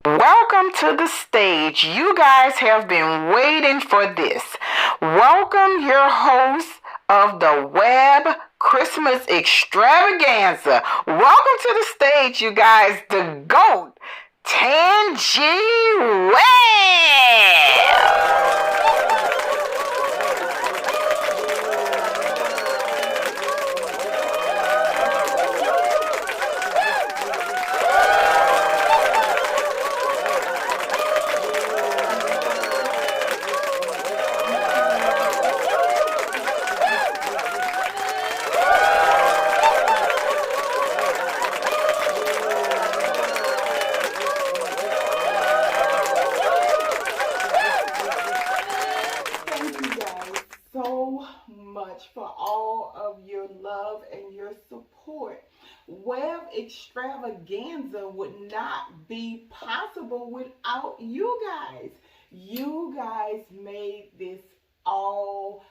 Welcome to the stage. You guys have been waiting for this. Welcome your host of the Webb Christmas Extravaganza. Welcome to the stage, you guys, the GOAT, Tangy Webb. For all of your love and your support. Webb Extravaganza would not be possible without you guys. You guys made this all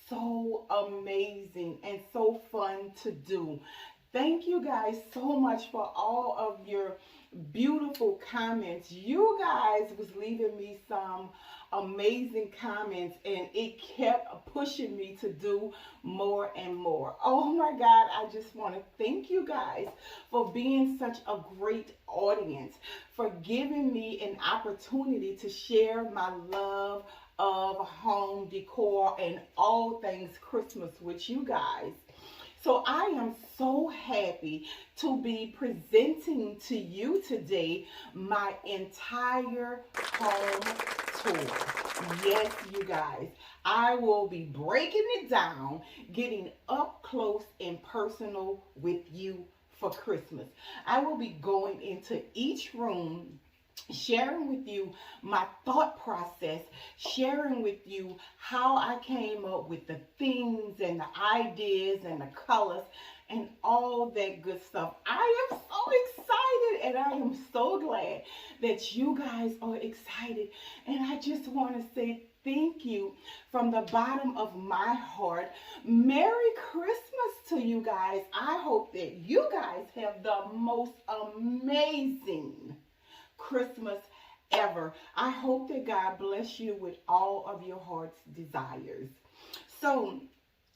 so amazing and so fun to do. Thank you guys so much for all of your beautiful comments. You guys was leaving me some amazing comments and it kept pushing me to do more and more. Oh my God, I just want to thank you guys for being such a great audience, for giving me an opportunity to share my love of home decor and all things Christmas with you guys. So I am so happy to be presenting to you today my entire home tour. Yes, you guys, I will be breaking it down, getting up close and personal with you for Christmas. I will be going into each room, sharing with you my thought process, sharing with you how I came up with the themes and the ideas and the colors and all that good stuff. I am so excited and I am so glad that you guys are excited. And I just want to say thank you from the bottom of my heart. Merry Christmas to you guys. I hope that you guys have the most amazing Christmas ever. I hope that God bless you with all of your heart's desires. So,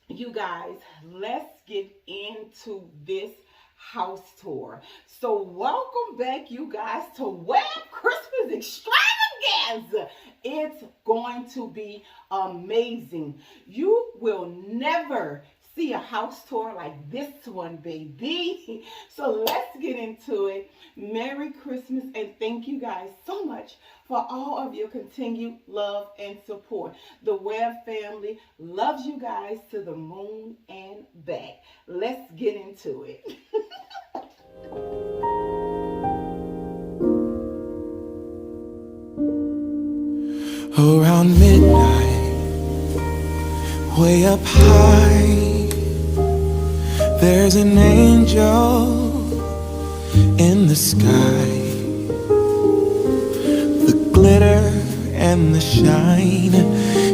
you guys, let's get into this house tour. So, welcome back, you guys, to Webb Christmas Extravaganza. It's going to be amazing. You will never see a house tour like this one, baby. So let's get into it. Merry Christmas and thank you guys so much for all of your continued love and support. The Webb family loves you guys to the moon and back. Let's get into it. Around midnight, way up high, there's an angel in the sky. The glitter and the shine,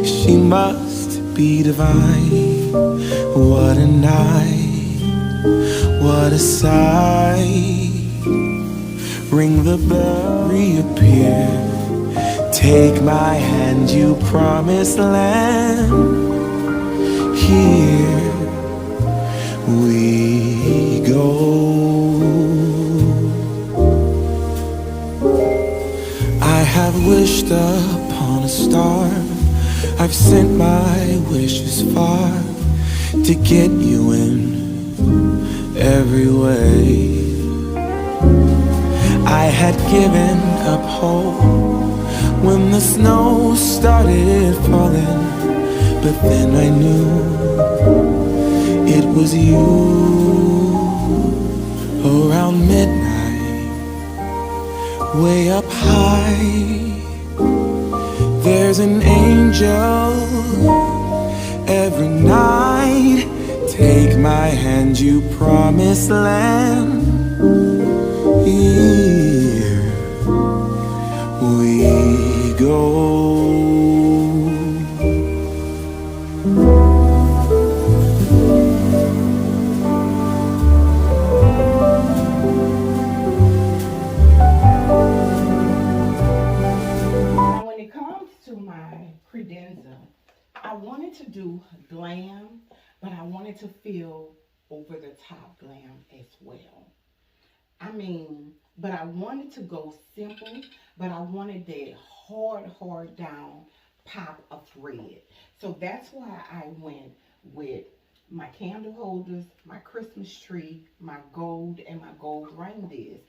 she must be divine. What a night, what a sight. Ring the bell, reappear. Take my hand, you promised land. Here we go. I have wished upon a star. I've sent my wishes far to get you in every way. I had given up hope when the snow started falling, but then I knew it was you. Around midnight, way up high, there's an angel every night. Take my hand, you promised land. Here we go. my credenza, I wanted to do glam, but I wanted to feel over the top glam as well. I mean, but I wanted to go simple, but I wanted that hard down pop of red. So that's why I went with my candle holders, my Christmas tree, my gold, and my gold reindeers.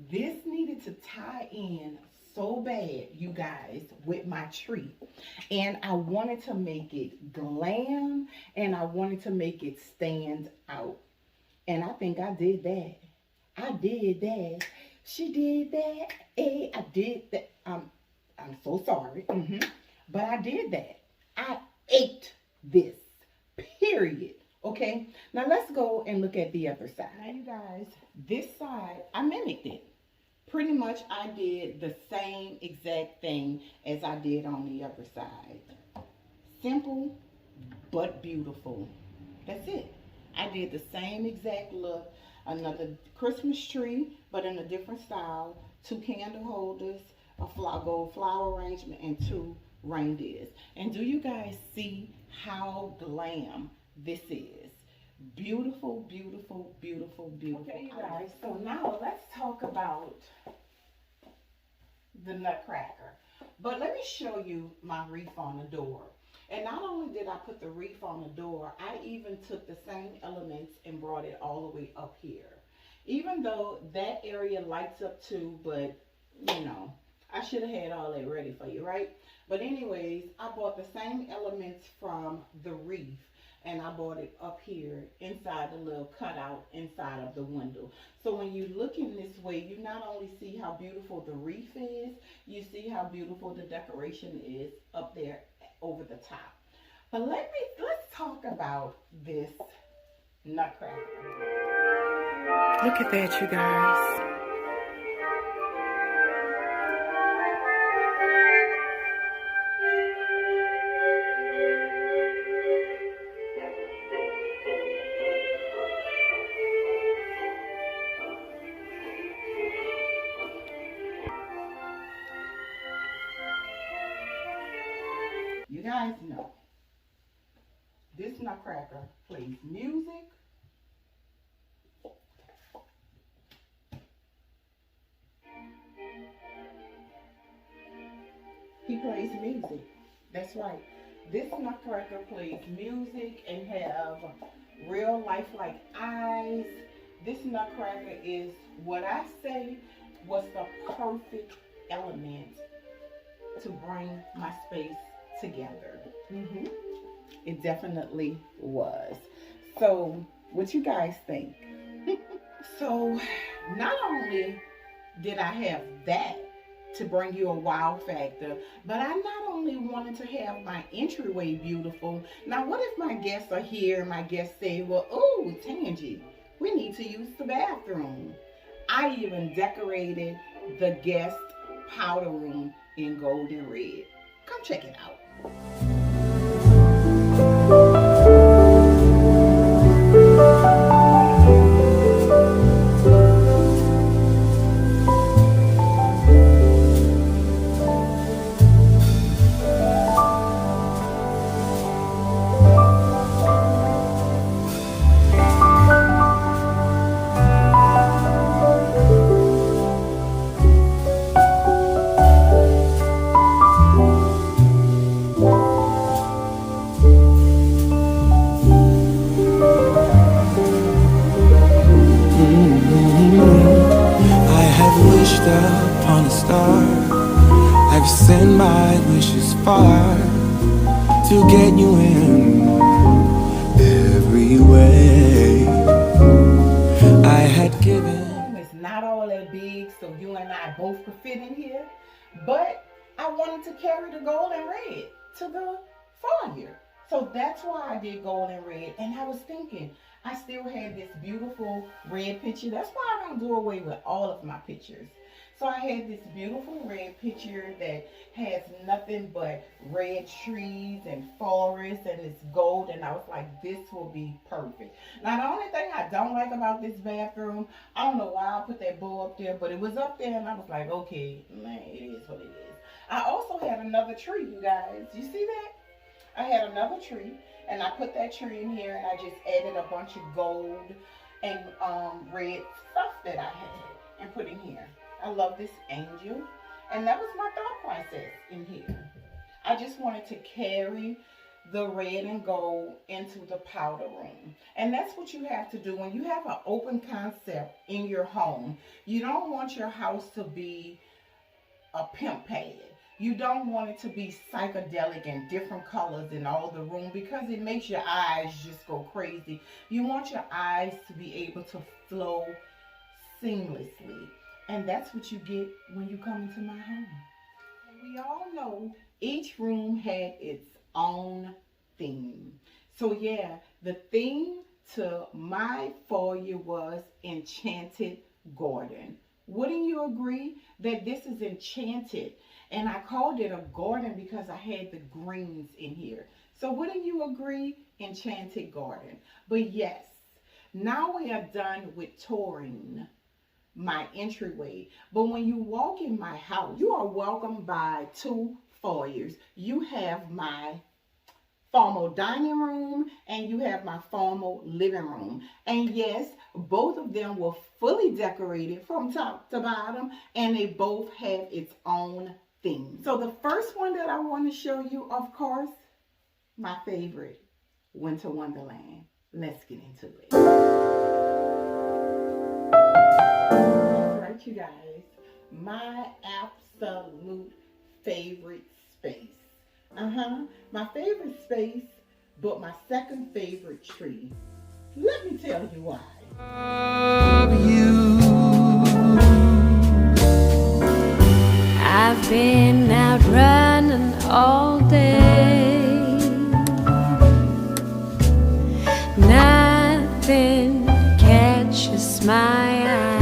This needed to tie in so bad, you guys, with my tree. And I wanted to make it glam, and I wanted to make it stand out. And I think I did that. I did that. She did that. Hey, I did that. I'm so sorry. But I did that. I ate this. Period. Okay. Now let's go and look at the other side. Now you guys, this side, I mimicked it. Pretty much I did the same exact thing as I did on the other side. Simple, but beautiful. That's it. I did the same exact look. Another Christmas tree, but in a different style. 2 candle holders, a gold flower arrangement, and 2 reindeers. And do you guys see how glam this is? Beautiful, beautiful, beautiful, beautiful. Okay, you guys, so now let's talk about the nutcracker. But let me show you my wreath on the door. And not only did I put the wreath on the door, I even took the same elements and brought it all the way up here. Even though that area lights up too, but you know, I should have had all that ready for you, right? But anyways, I bought the same elements from the wreath, and I brought it up here inside the little cutout inside of the window. So when you look in this way, you not only see how beautiful the wreath is, you see how beautiful the decoration is up there over the top. But let's talk about this nutcracker. Look at that, you guys. You guys know this nutcracker plays music. He plays music. That's right. This nutcracker plays music and have real lifelike eyes. This nutcracker is what I say was the perfect element to bring my space together. It definitely was. So what you guys think? So not only did I have that to bring you a wow factor, but I not only wanted to have my entryway beautiful. Now what if my guests are here and my guests say, well, oh, Tangie, we need to use the bathroom. I even decorated the guest powder room in gold and red. Come check it out. Upon a star, I've sent my wishes far to get you in every way. I had given. It's not all that big, so you and I both could fit in here, but I wanted to carry the gold and red to the foyer. So that's why I did gold and red. And I was thinking, I still had this beautiful red picture. That's why I don't do away with all of my pictures. So I had this beautiful red picture that has nothing but red trees and forests, and it's gold, and I was like, this will be perfect. Now the only thing I don't like about this bathroom, I don't know why I put that bow up there, but it was up there, and I was like, okay, man, it is what it is. I also had another tree, you guys. You see that? I had another tree, and I put that tree in here, and I just added a bunch of gold and red stuff that I had and put in here. I love this angel, and that was my thought process in here. I just wanted to carry the red and gold into the powder room. And that's what you have to do when you have an open concept in your home. You don't want your house to be a pimp pad. You don't want it to be psychedelic and different colors in all the room, because it makes your eyes just go crazy. You want your eyes to be able to flow seamlessly. And that's what you get when you come into my home. We all know each room had its own theme. So yeah, the theme to my foyer was Enchanted Garden. Wouldn't you agree that this is enchanted? And I called it a garden because I had the greens in here. So wouldn't you agree? Enchanted Garden. But yes, now we are done with touring my entryway. But when you walk in my house, you are welcomed by two foyers. You have my formal dining room and you have my formal living room. And yes, both of them were fully decorated from top to bottom, and they both have its own theme. So the first one that I want to show you, of course, my favorite, Winter Wonderland. Let's get into it. All right, you guys, my absolute favorite space. My favorite space, but my second favorite tree. Let me tell you why. I've been out running all day. Nothing catches my eye.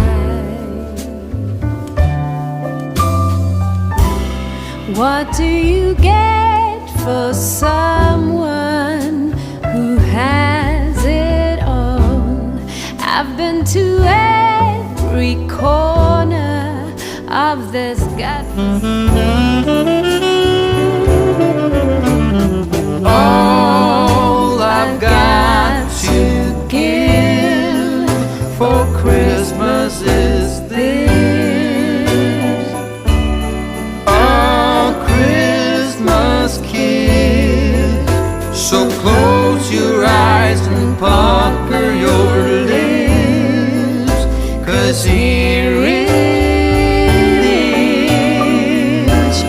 What do you get for someone who has it all? I've been to every corner of this gut. All I've got to give for Christmas is this, a Christmas kiss. So close your eyes and pucker your lips, 'cause here it is,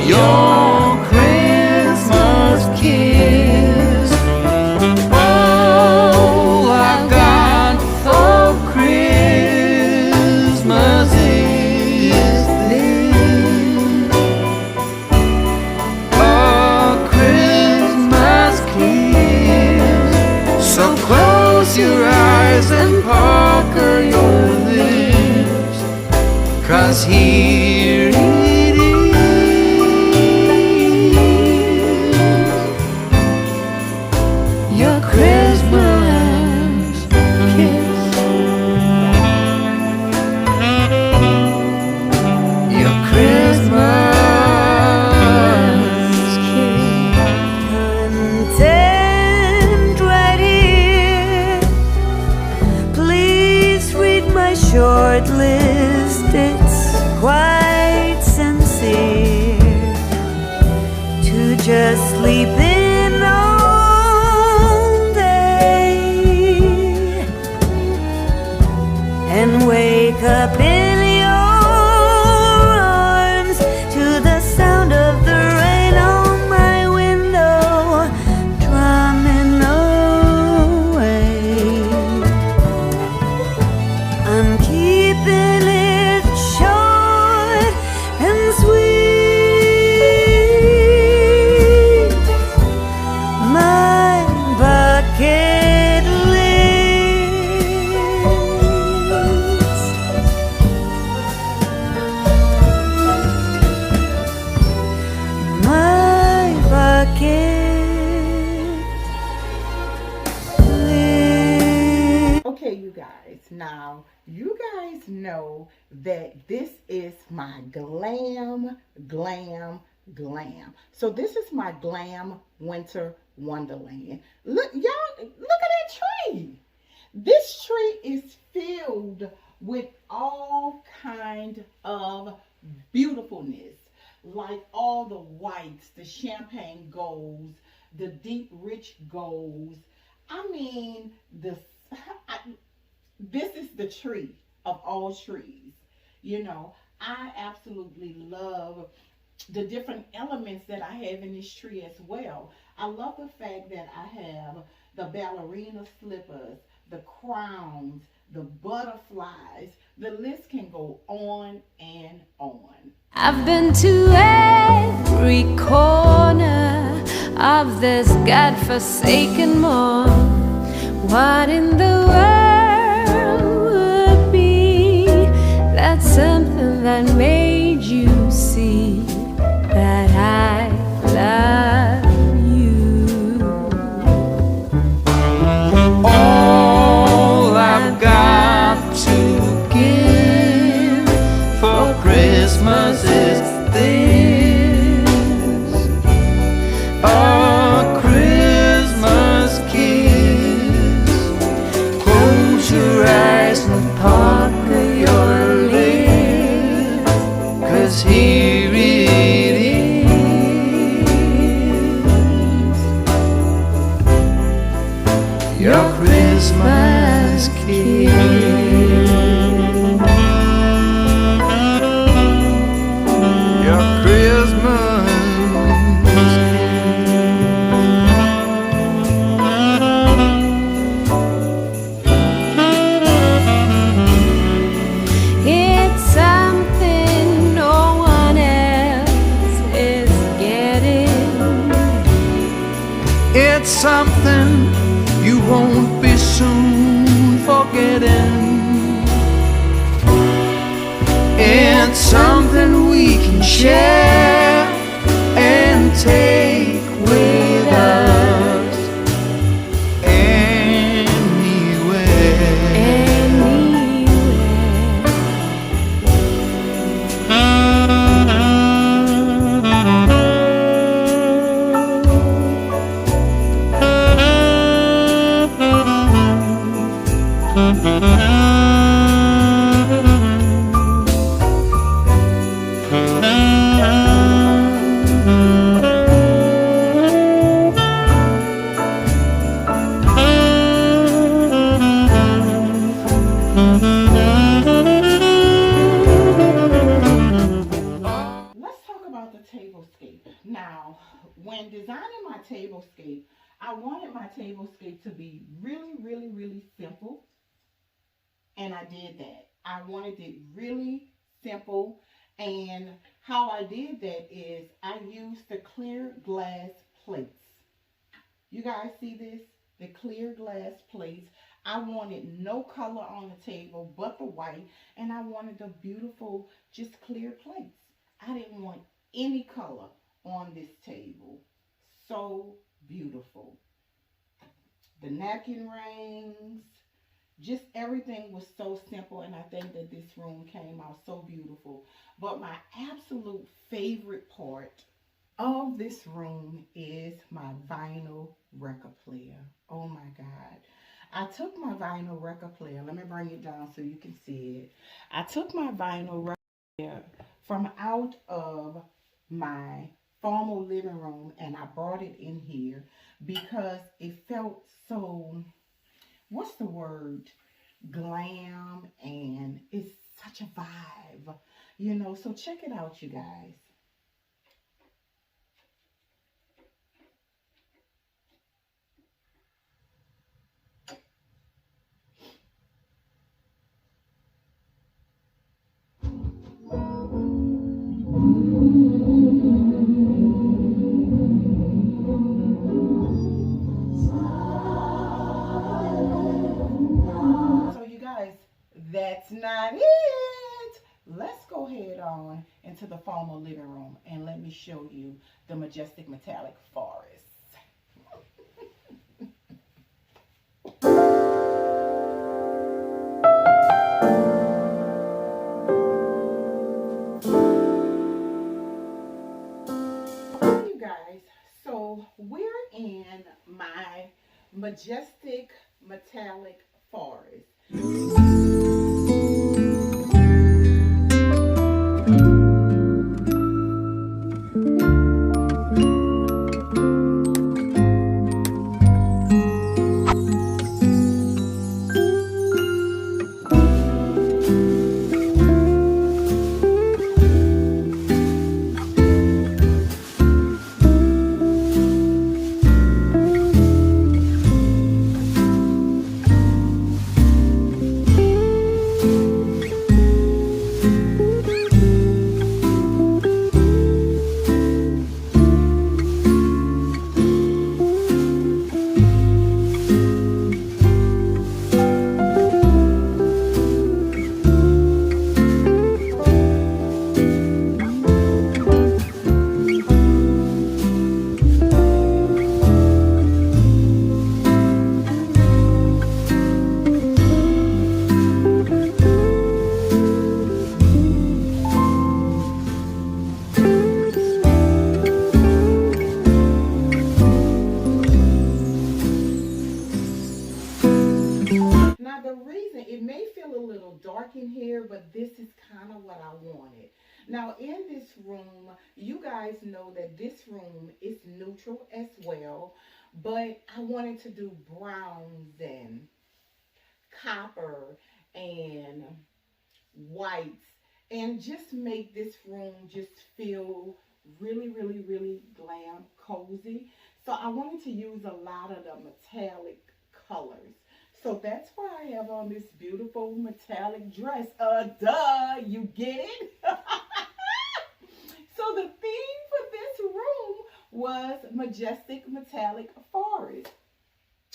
your Christmas kiss. All I've got for Christmas is this, a Christmas kiss. So close your eyes and pucker your lips, 'cause here it is, your Christmas kiss, your Christmas kiss. Content right here. Please read my short list. It's quite sincere to just sleep in all day and wake up in your arms to the sound of the rain on my window drumming away. I'm keeping it short and sweet. My bucket list. My bucket list. Okay, you guys, now you guys know that this is my glam glam. So this is my glam winter wonderland. Look, y'all, look at that tree. This tree is filled with all kind of beautifulness, like all the whites, the champagne golds, the deep rich golds. I mean, this is the tree of all trees. You know, I absolutely love the different elements that I have in this tree as well. I love the fact that I have the ballerina slippers, the crowns, the butterflies. The list can go on and on. I've been to every corner of this godforsaken mall. What in the world would be that something that made you see that I love you? All I've got to give for Christmas is this: a Christmas kiss. Close your eyes and pucker your lips, 'cause here it is, your Christmas kiss. Your Christmas It's something no one else is getting. It's something you won't be soon forgetting. It's something we can share and take with us anywhere. Let's talk about the tablescape. Now, when designing my tablescape, I wanted my tablescape to be really, really, really simple. And I did that. I wanted it really simple. And how I did that is I used the clear glass plates. You guys see this? The clear glass plates. I wanted no color on the table but the white. And I wanted the beautiful, just clear plates. I didn't want any color on this table. So beautiful. The napkin rings, just everything was so simple, and I think that this room came out so beautiful. But my absolute favorite part of this room is my vinyl record player. Oh my God. I took my vinyl record player. Let me bring it down so you can see it. I took my vinyl record player from out of my formal living room and I brought it in here because it felt so, what's the word? Glam, and it's such a vibe, you know. So check it out, you guys. That's not it. Let's go ahead on into the formal living room and let me show you the majestic metallic forest. guys, so we're in my majestic metallic forest. Now, the reason it may feel a little dark in here, but this is kind of what I wanted. Now, in this room, you guys know that this room is neutral as well, but I wanted to do browns and copper and whites and just make this room just feel really, really, really glam, cozy. So I wanted to use a lot of the metallic colors. So that's why I have on this beautiful metallic dress. Duh, you get it? So the theme for this room was Majestic Metallic Forest.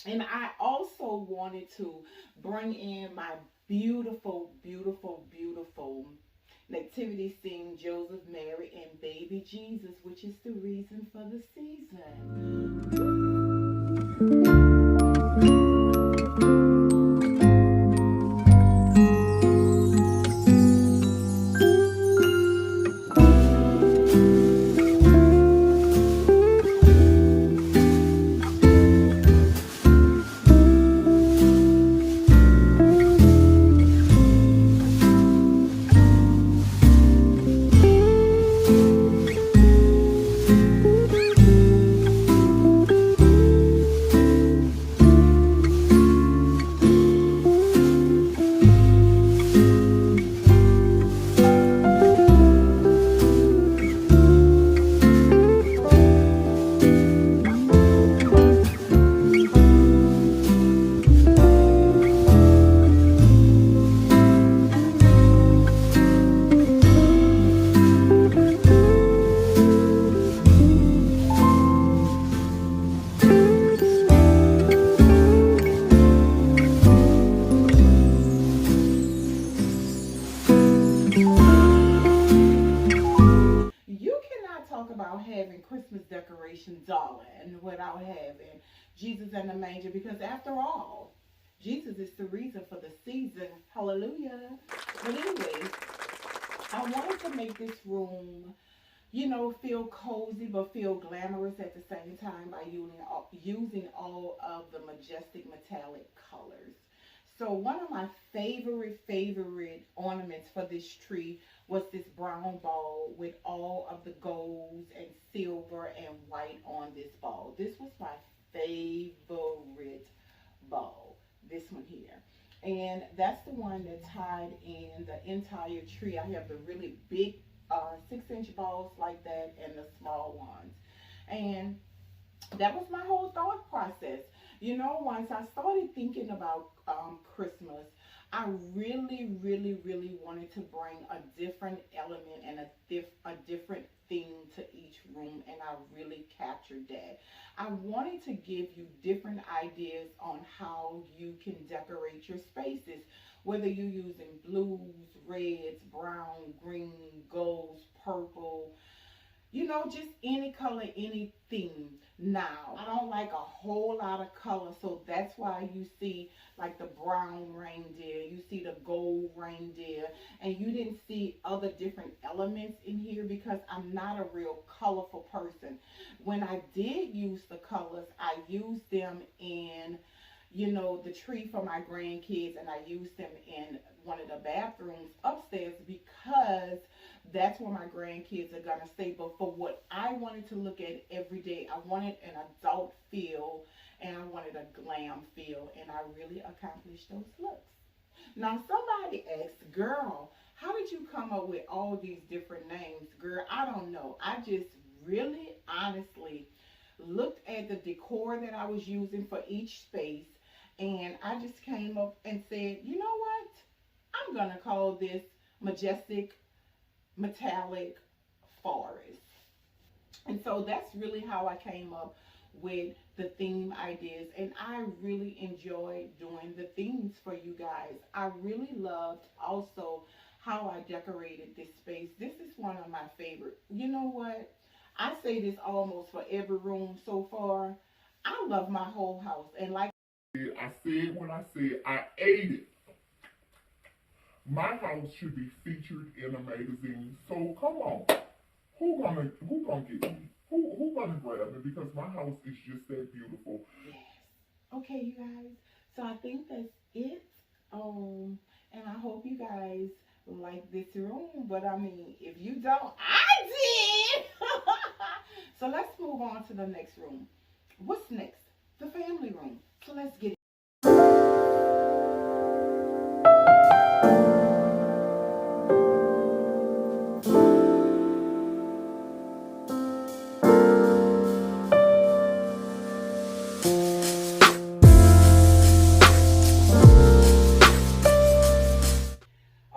And I also wanted to bring in my beautiful, beautiful, beautiful nativity scene, Joseph, Mary, and baby Jesus, which is the reason for the season. About having Christmas decorations, darling, without having Jesus in the manger, because after all, Jesus is the reason for the season. Hallelujah. But anyway, I wanted to make this room, you know, feel cozy but feel glamorous at the same time by using all of the majestic metallic colors. So one of my favorite ornaments for this tree was this brown ball with all of the golds and silver and white on this ball. This was my favorite ball, this one here. And that's the one that tied in the entire tree. I have the really big 6-inch balls like that and the small ones. And that was my whole thought process. You know, once I started thinking about Christmas, I really wanted to bring a different element and a different theme to each room, and I really captured that. I wanted to give you different ideas on how you can decorate your spaces, whether you're using blues, reds, brown, green, golds, purple, you know, just any color, any theme. Now, I don't like a whole lot of color, so that's why you see like the brown reindeer, you see the gold reindeer, and you didn't see other different elements in here because I'm not a real colorful person. When I did use the colors, I used them in, you know, the tree for my grandkids, and I used them in one of the bathrooms upstairs because that's where my grandkids are gonna stay. But for what I wanted to look at every day, I wanted an adult feel and I wanted a glam feel, and I really accomplished those looks. Now somebody asked, girl, how did you come up with all these different names? Girl, I don't know. I just really honestly looked at the decor that I was using for each space, and I just came up and said, you know what? I'm gonna call this Majestic Metallic Forest. And so that's really how I came up with the theme ideas, and I really enjoyed doing the themes for you guys. I really loved also how I decorated this space. This is one of my favorite. You know what? I say this almost for every room so far. I love my whole house, and like I said when I said I ate it. My house should be featured in a magazine. So come on, who gonna get me? Who gonna grab me? Because my house is just that beautiful. yes. Okay, you guys. So I think that's it. And I hope you guys like this room. But I mean, if you don't, I did. So let's move on to the next room. What's next? The family room. So let's get it.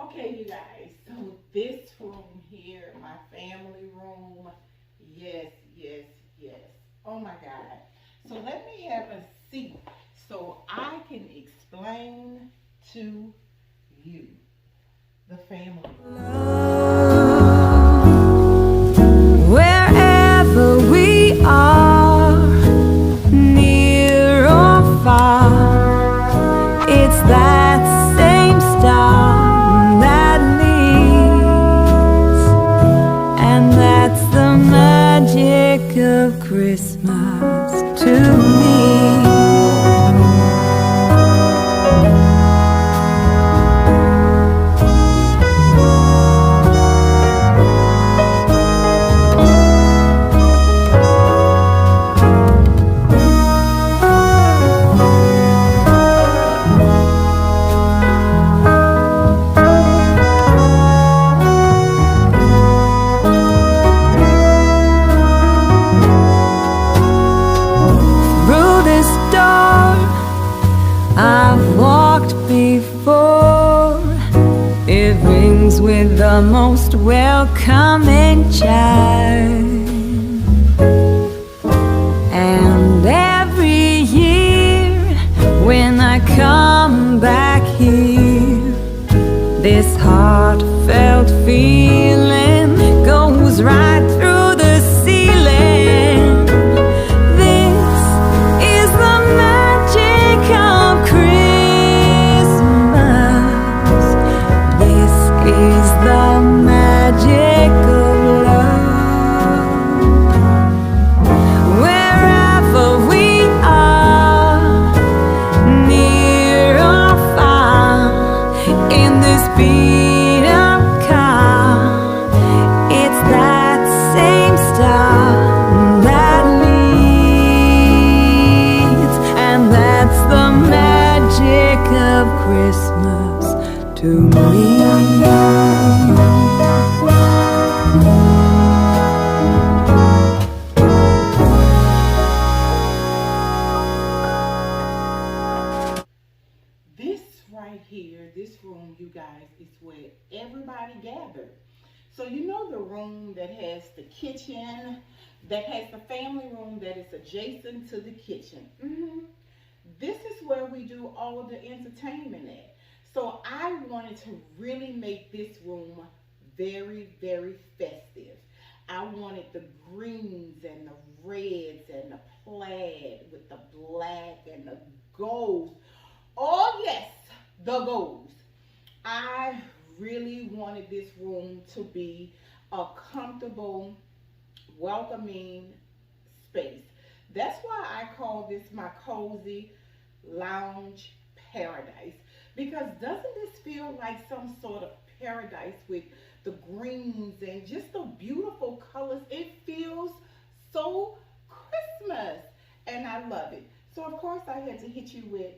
Okay, you guys. So this room here, my family room. Yes, yes, yes. Oh my God. So let me have a seat so I can explain to you the family room. Wherever we are, near or far, it's that same star that leads, and that's the magic of Christmas to me. I've walked before. It rings with the most welcoming chime, and every year when I come back here, this heartfelt feeling goes right through the ceiling. This is the magic of Christmas. This is the magic of love. Wherever we are, near or far, in this beat of calm, it's that same star that leads, and that's the magic of Christmas to me. This right here, this room, you guys, is where everybody gathered. So you know the room that has the kitchen, that has the family room that is adjacent to the kitchen. This is where we do all of the entertainment at. So I wanted to really make this room very, very festive. I wanted the greens and the reds and the plaid with the black and the gold. Oh yes, the golds. I really wanted this room to be a comfortable, welcoming space. That's why I call this my cozy lounge paradise. Because doesn't this feel like some sort of paradise with the greens and just the beautiful colors? It feels so Christmas and I love it. So of course I had to hit you with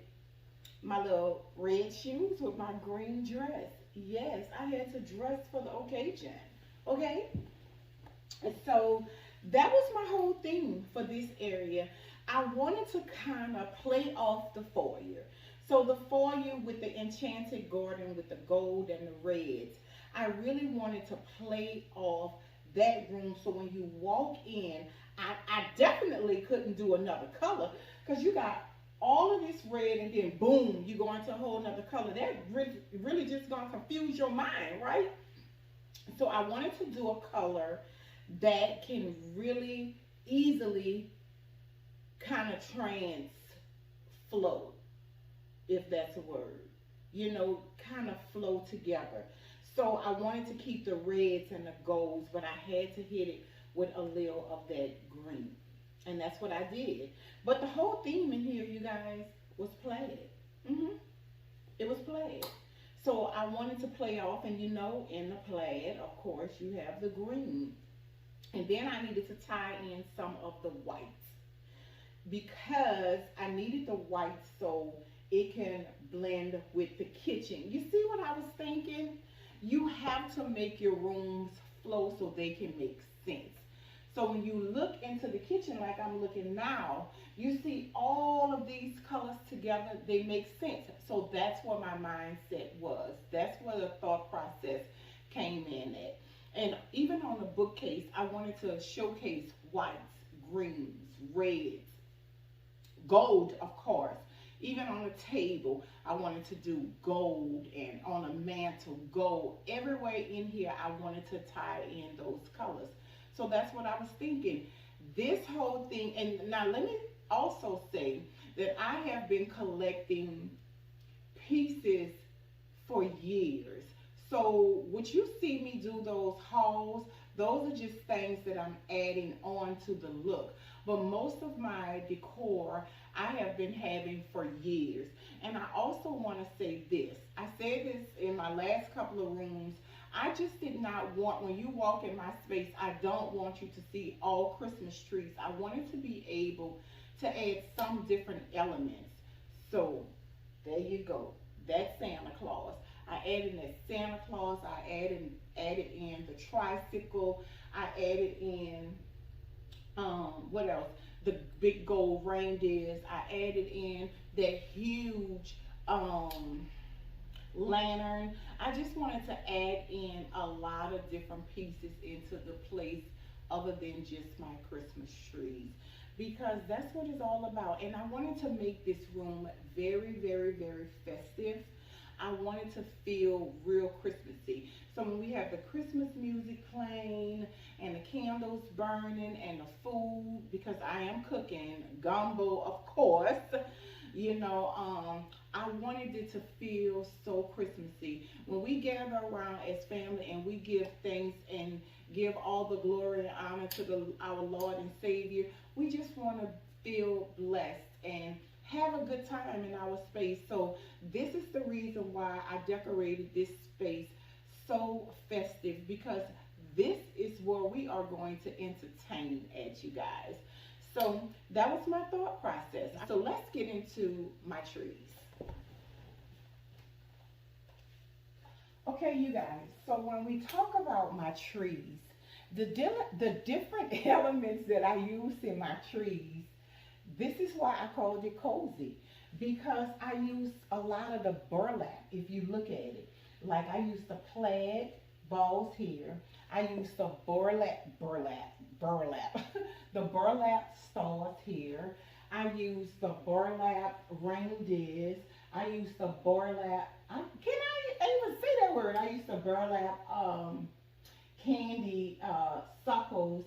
my little red shoes with my green dress. Yes, I had to dress for the occasion. Okay? And so that was my whole theme for this area. I wanted to kind of play off the foyer. So the foyer with the enchanted garden with the gold and the reds. I really wanted to play off that room so when you walk in, I definitely couldn't do another color because you got all of this red and then boom, you go into a whole nother color. That really just gonna confuse your mind, right? So I wanted to do a color that can really easily kind of flow, if that's a word, you know, kind of flow together. So I wanted to keep the reds and the golds, but I had to hit it with a little of that green. And that's what I did. But the whole theme in here, you guys, was plaid. It was plaid. So I wanted to play off, and you know, in the plaid, of course, you have the green. And then I needed to tie in some of the whites because I needed the white so it can blend with the kitchen. You see what I was thinking? You have to make your rooms flow so they can make sense. So when you look into the kitchen like I'm looking now, you see all of these colors together, they make sense. So that's where my mindset was. That's where the thought process came in at. And even on the bookcase, I wanted to showcase whites, greens, reds, gold, of course. Even on the table, I wanted to do gold, and on a mantle, gold. Everywhere in here, I wanted to tie in those colors. So that's what I was thinking. This whole thing, and now let me also say that I have been collecting pieces for years. So what you see me do those hauls, those are just things that I'm adding on to the look. But most of my decor I have been having for years. And I also want to say this. I said this in my last couple of rooms. I just did not want, when you walk in my space, I don't want you to see all Christmas trees. I wanted to be able to add some different elements. So there you go. That's Santa Claus. I added that Santa Claus. I added in the tricycle. I added in, what else? The big gold reindeers. I added in that huge lantern. I just wanted to add in a lot of different pieces into the place other than just my Christmas trees, because that's what it's all about. And I wanted to make this room very, very, very festive. I wanted to feel real Christmassy. So when we have the Christmas music playing and the candles burning and the food, because I am cooking gumbo, of course, you know, I wanted it to feel so Christmassy. When we gather around as family and we give thanks and give all the glory and honor to our Lord and Savior, we just want to feel blessed and have a good time in our space. So this is the reason why I decorated this space so festive, because this is where we are going to entertain at, you guys. So that was my thought process. So let's get into my trees. Okay, you guys, so when we talk about my trees, the different elements that I use in my trees, this is why I called it cozy, because I use a lot of the burlap. If you look at it, like I use the plaid balls here. I use the burlap, the burlap stars here. I use the burlap reindeers. I use the burlap, can I even say that word? I use the burlap candy suckles.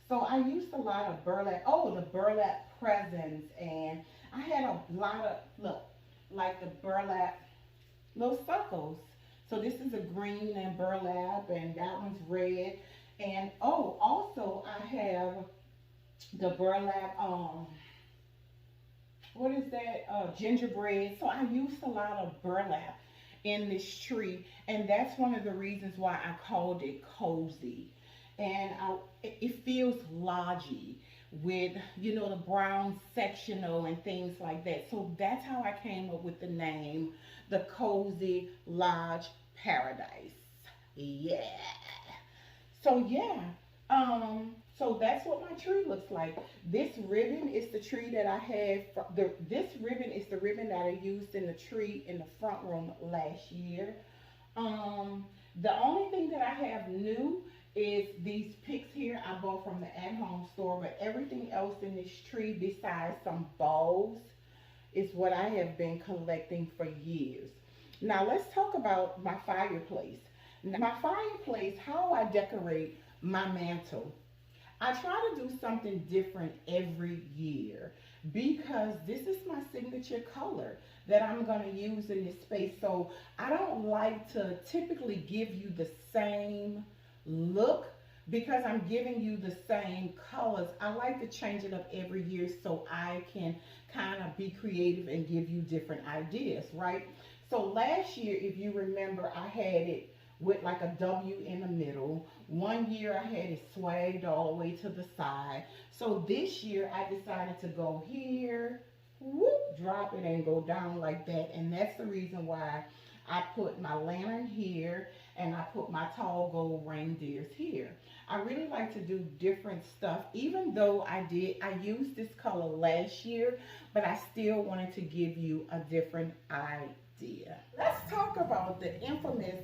So I used a lot of burlap. Oh, the burlap presents, and I had a lot of, look, like the burlap little suckles. So this is a green and burlap, and that one's red. And oh, also I have the burlap, what is that? Gingerbread. So I used a lot of burlap in this tree, and that's one of the reasons why I called it cozy. And it feels lodgy with, you know, the brown sectional and things like that. So that's how I came up with the name, the Cozy Lodge Paradise. Yeah. So yeah, so that's what my tree looks like. This ribbon is the tree that I had. This ribbon is the ribbon that I used in the tree in the front room last year. The only thing that I have new is these picks here I bought from the at-home store, but everything else in this tree besides some balls is what I have been collecting for years. Now let's talk about my fireplace. Now, my fireplace, how I decorate my mantle. I try to do something different every year because this is my signature color that I'm going to use in this space. So I don't like to typically give you the same look because I'm giving you the same colors. I like to change it up every year so I can kind of be creative and give you different ideas, right? So last year, if you remember, I had it with like a W in the middle. One year I had it swagged all the way to the side. So this year I decided to go here, whoop, drop it and go down like that. And that's the reason why I put my lantern here and I put my tall gold reindeers here. I really like to do different stuff, even though I used this color last year, but I still wanted to give you a different idea. Let's talk about the infamous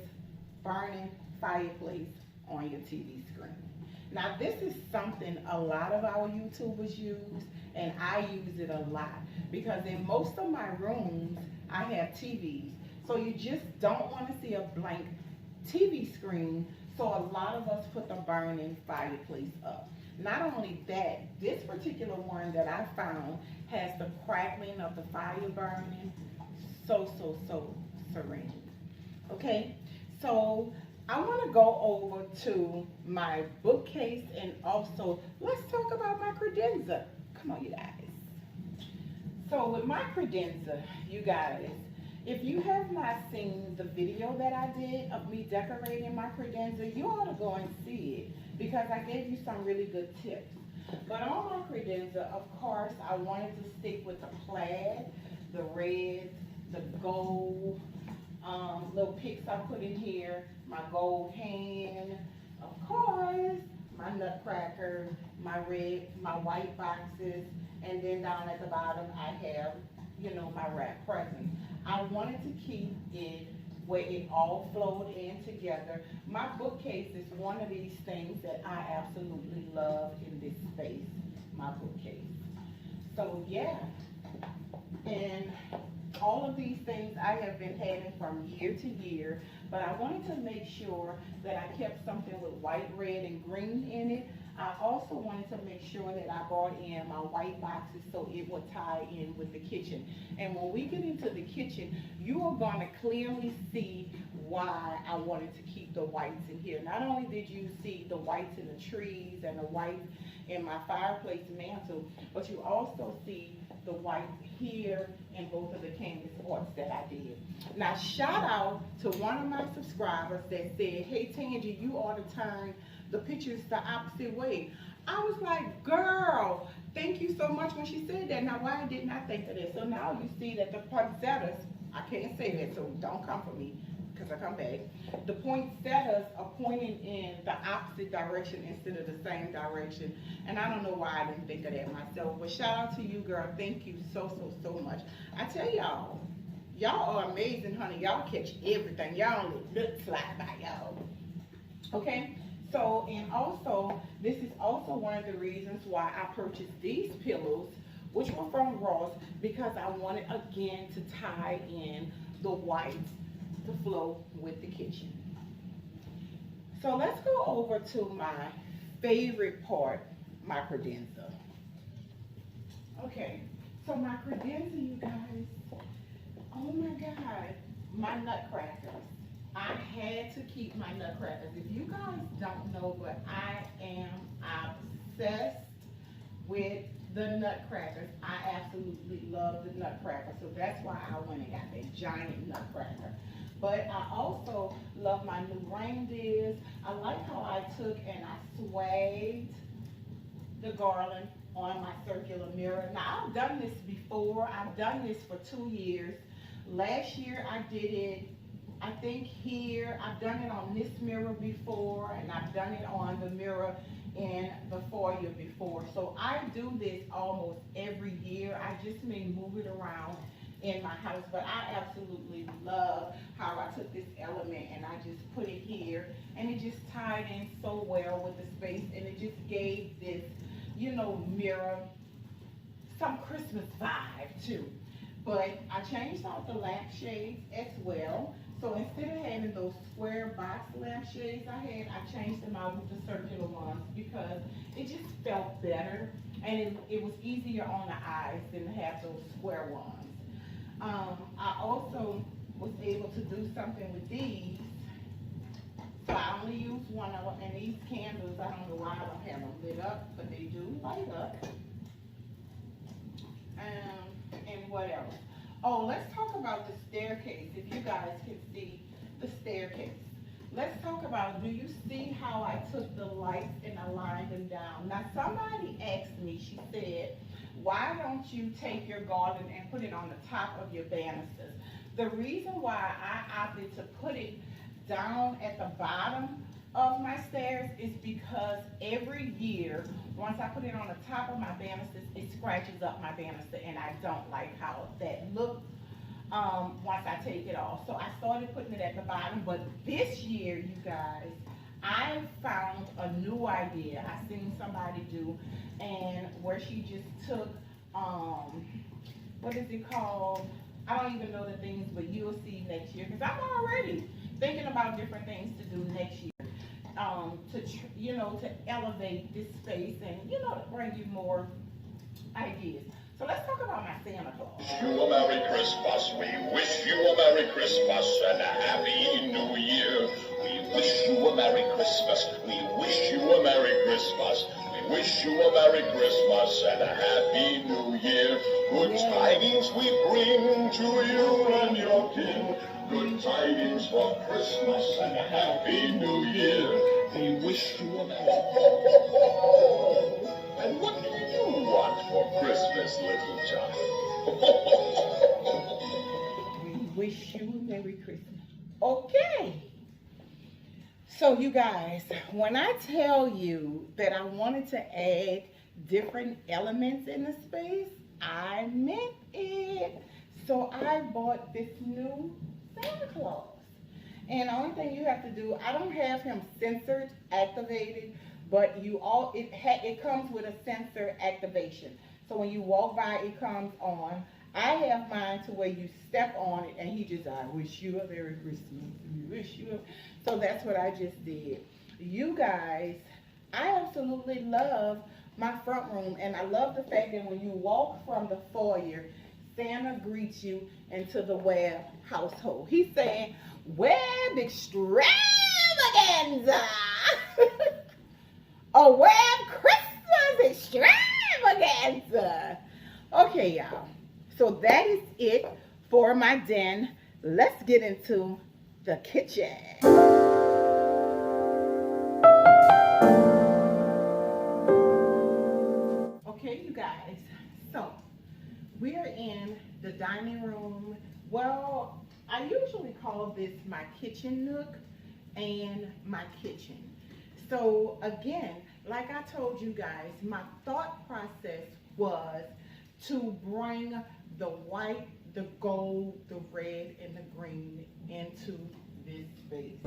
burning fireplace on your TV screen. Now this is something a lot of our YouTubers use, and I use it a lot because in most of my rooms I have TVs, so you just don't want to see a blank TV screen, so a lot of us put the burning fireplace up. Not only that, this particular one that I found has the crackling of the fire burning, so serene. Okay, so I want to go over to my bookcase, and also let's talk about my credenza. Come on, you guys. So with my credenza, you guys, if you have not seen the video that I did of me decorating my credenza, you ought to go and see it because I gave you some really good tips. But on my credenza, of course, I wanted to stick with the plaid, the red, the gold, little picks I put in here, my gold hand, of course, my nutcracker, my red, my white boxes, and then down at the bottom I have, you know, my wrap presents. I wanted to keep it where it all flowed in together. My bookcase is one of these things that I absolutely love in this space, my bookcase. So yeah, and all of these things I have been having from year to year, but I wanted to make sure that I kept something with white, red, and green in it. I also wanted to make sure that I brought in my white boxes so it would tie in with the kitchen. And when we get into the kitchen, you are going to clearly see why I wanted to keep the whites in here. Not only did you see the whites in the trees and the whites in my fireplace mantle, but you also see the white here in both of the canvas pots that I did. Now shout out to one of my subscribers that said, hey Tangie, you ought to turn the pictures the opposite way. I was like, girl, thank you so much when she said that. Now why didn't I think of that? So now you see that the poinsettias, I can't say that, so don't come for me because I come back. The poinsettias are pointing in the opposite direction instead of the same direction. And I don't know why I didn't think of that myself. But shout out to you, girl. Thank you so much. I tell y'all, y'all are amazing, honey. Y'all catch everything. Y'all don't let nothing slide by y'all. Okay? So, and also, this is also one of the reasons why I purchased these pillows, which were from Ross, because I wanted, again, to tie in the white to flow with the kitchen. So let's go over to my favorite part, my credenza. Okay, so my credenza, you guys, oh my God, my nutcrackers. I had to keep my nutcrackers. If you guys don't know, but I am obsessed with the nutcrackers. I absolutely love the nutcracker, so that's why I went and got that giant nutcracker. But I also love my new reindeers. I like how I took and I swagged the garland on my circular mirror. Now, I've done this before. I've done this for 2 years. Last year I did it, I think here. I've done it on this mirror before, and I've done it on the mirror in the foyer before. So I do this almost every year. I just may move it around in my house, but I absolutely love how I took this element and I just put it here, and it just tied in so well with the space, and it just gave this, you know, mirror some Christmas vibe too. But I changed out the lampshades as well. So instead of having those square box lampshades I changed them out with the circular ones because it just felt better, and it was easier on the eyes than to have those square ones. I also was able to do something with these. So I only used one of them, and these candles, I don't know why I don't have them lit up, but they do light up. And what else? Oh, let's talk about the staircase, if you guys can see the staircase. Let's talk about, do you see how I took the lights and I lined them down? Now, somebody asked me, she said, why don't you take your garland and put it on the top of your banisters? The reason why I opted to put it down at the bottom of my stairs is because every year, once I put it on the top of my banisters, it scratches up my banister, and I don't like how that looks once I take it off. So I started putting it at the bottom, but this year, you guys, I found a new idea I seen somebody do, and where she just took, what is it called? I don't even know the things, but you'll see next year, because I'm already thinking about different things to do next year. To elevate this space and, to bring you more ideas. So let's talk about my Santa Claus. Wish you a Merry Christmas. We wish you a Merry Christmas and a Happy New Year. We wish you a Merry Christmas. We wish you a Merry Christmas. We wish you a Merry Christmas and a Happy New Year. Good tidings we bring to you and your king. Good tidings for Christmas and a Happy New Year. We wish you a Merry And what do you want for Christmas, little child? We wish you a Merry Christmas. Okay. So you guys, when I tell you that I wanted to add different elements in the space, I meant it. So I bought this new Santa Claus. And the only thing you have to do, I don't have him sensor activated, but it comes with a sensor activation. So when you walk by, it comes on. I have mine to where you step on it and he just, I wish you a Merry Christmas. Wish you a... So that's what I just did. You guys, I absolutely love my front room, and I love the fact that when you walk from the foyer, Santa greets you into the Webb household. He's saying, Webb Extravaganza! A Webb Christmas Extravaganza! Okay, y'all. So that is it for my den. Let's get into the kitchen. Okay, you guys. So we are in the dining room. Well, I usually call this my kitchen nook and my kitchen. So again, like I told you guys, my thought process was to bring the white, the gold, the red, and the green into this space.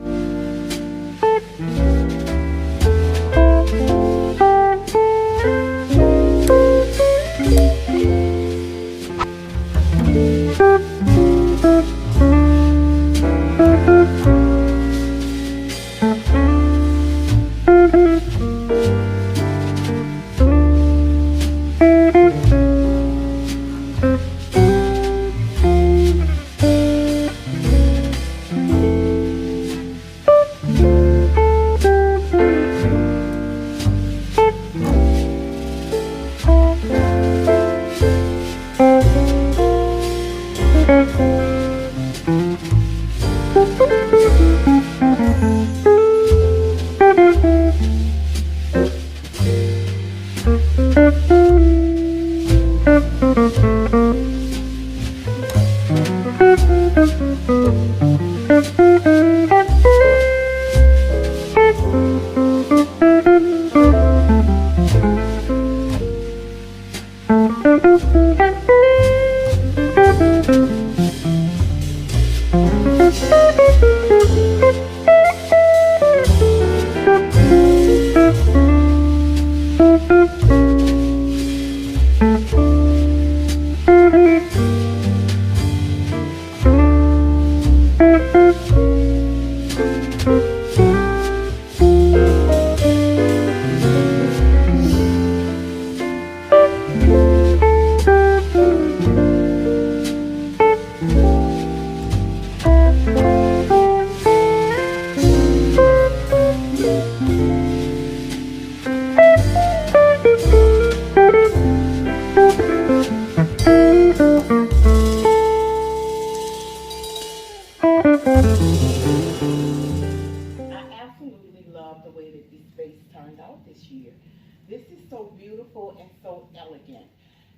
This is so beautiful and so elegant.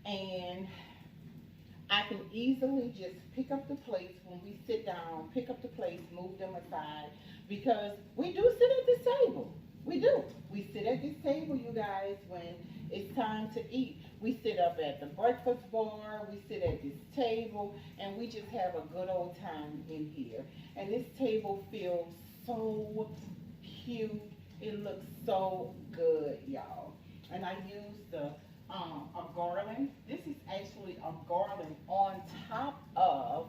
And I can easily just pick up the plates when we sit down, pick up the plates, move them aside, because we do sit at this table. We do. We sit at this table, you guys, when it's time to eat. We sit up at the breakfast bar, we sit at this table, and we just have a good old time in here. And this table feels so cute. It looks so good, y'all. And I used a garland. This is actually a garland on top of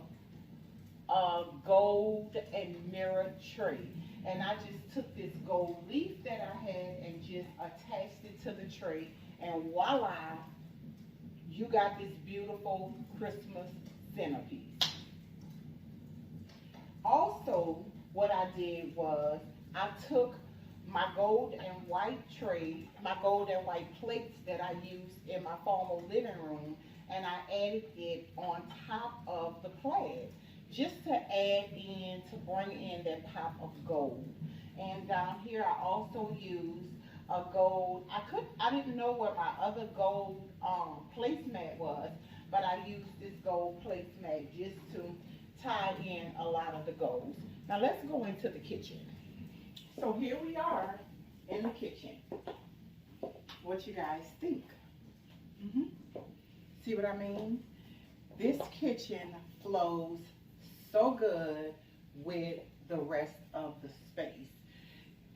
a gold and mirror tray. And I just took this gold leaf that I had and just attached it to the tray. And voila, you got this beautiful Christmas centerpiece. Also, what I did was I took my gold and white tray, my gold and white plates that I used in my formal living room, and I added it on top of the plaid, just to add in, to bring in that pop of gold. And down here I also used a gold, I didn't know where my other gold placemat was, but I used this gold placemat just to tie in a lot of the golds. Now let's go into the kitchen. So here we are in the kitchen. What you guys think? See what I mean? This kitchen flows so good with the rest of the space.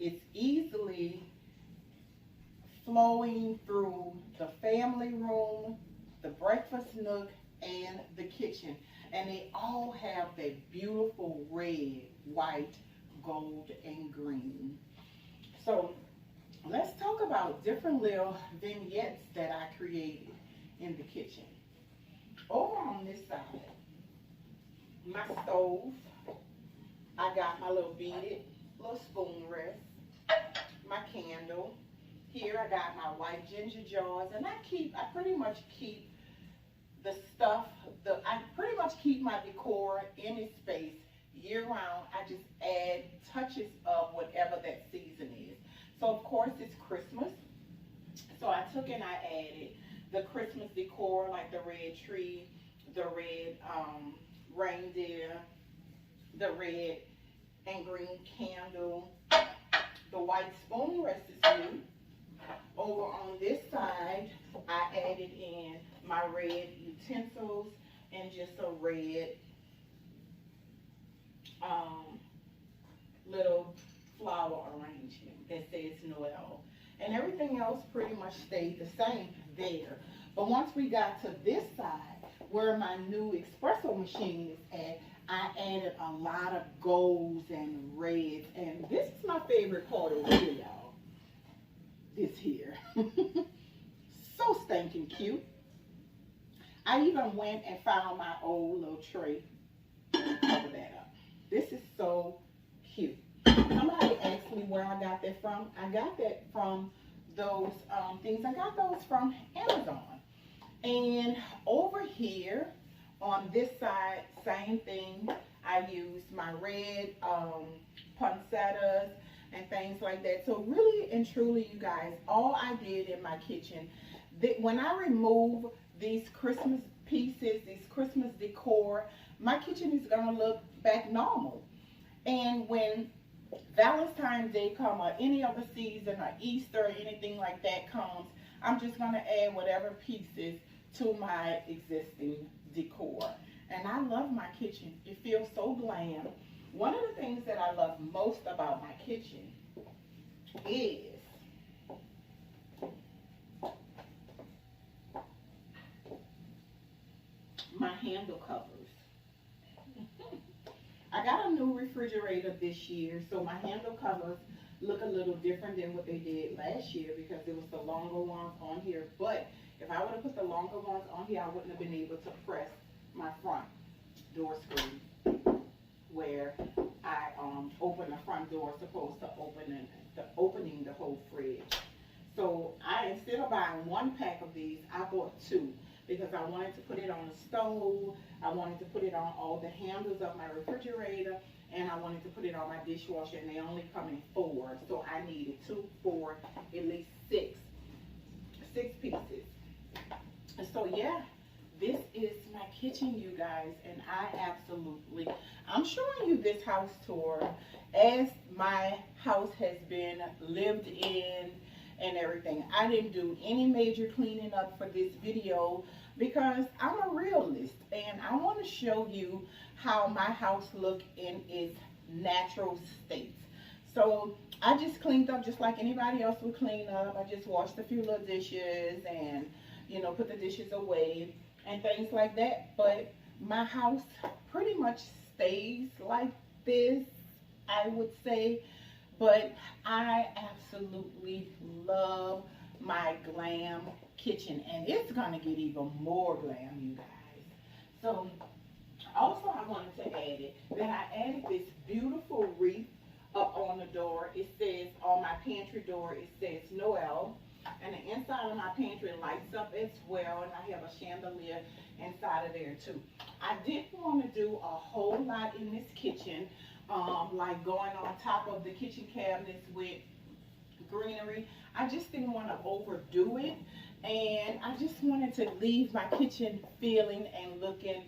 It's easily flowing through the family room, the breakfast nook, and the kitchen. And they all have that beautiful red, white, gold, and green. So let's talk about different little vignettes that I created in the kitchen. Over on this side, my stove, I got my little beaded little spoon rest, my candle. Here I got my white ginger jars, and I pretty much keep the stuff, I pretty much keep my decor in its space year round. I just add touches of whatever that season is. So of course it's Christmas, so I took and I added the Christmas decor, like the red tree, the red reindeer, the red and green candle. The white spoon rest is new. Over on this side, I added in my red utensils and just a red little flower arrangement that says Noel. And everything else pretty much stayed the same there. But once we got to this side, where my new espresso machine is at, I added a lot of golds and reds. And this is my favorite part of here, y'all. This here. So stinking cute. I even went and found my old little tray and covered that up. This is so cute. Somebody asked me where I got that from. I got that from those things. I got those from Amazon. And over here on this side, same thing. I used my red poinsettias. and things like that. So really and truly, you guys, all I did in my kitchen, when I remove these Christmas pieces, these Christmas decor, my kitchen is gonna look back normal. And when Valentine's Day come, or any other season, or Easter, or anything like that comes, I'm just gonna add whatever pieces to my existing decor. And I love my kitchen. It feels so glam. One of the things that I love most about my kitchen is my handle covers. I got a new refrigerator this year, so my handle covers look a little different than what they did last year because it was the longer ones on here. But if I would have put the longer ones on here, I wouldn't have been able to press my front door screen where I open the front door as opposed to opening the whole fridge. So instead of buying one pack of these, I bought two because I wanted to put it on the stove, I wanted to put it on all the handles of my refrigerator, and I wanted to put it on my dishwasher, and they only come in 4. So I needed 2, 4, at least 6 pieces. And so yeah, this is my kitchen, you guys, and I'm showing you this house tour as my house has been lived in and everything. I didn't do any major cleaning up for this video because I'm a realist and I want to show you how my house look in its natural state. So I just cleaned up just like anybody else would clean up. I just washed a few little dishes and, you know, put the dishes away and things like that. But my house pretty much stays like this, I would say. But I absolutely love my glam kitchen, and it's gonna get even more glam, you guys. So also I wanted to add it that I added this beautiful wreath up on the door. It says on my pantry door, it says Noel, and the inside of my pantry lights up as well, and I have a chandelier inside of there too. I didn't want to do a whole lot in this kitchen, like going on top of the kitchen cabinets with greenery. I just didn't want to overdo it, and I just wanted to leave my kitchen feeling and looking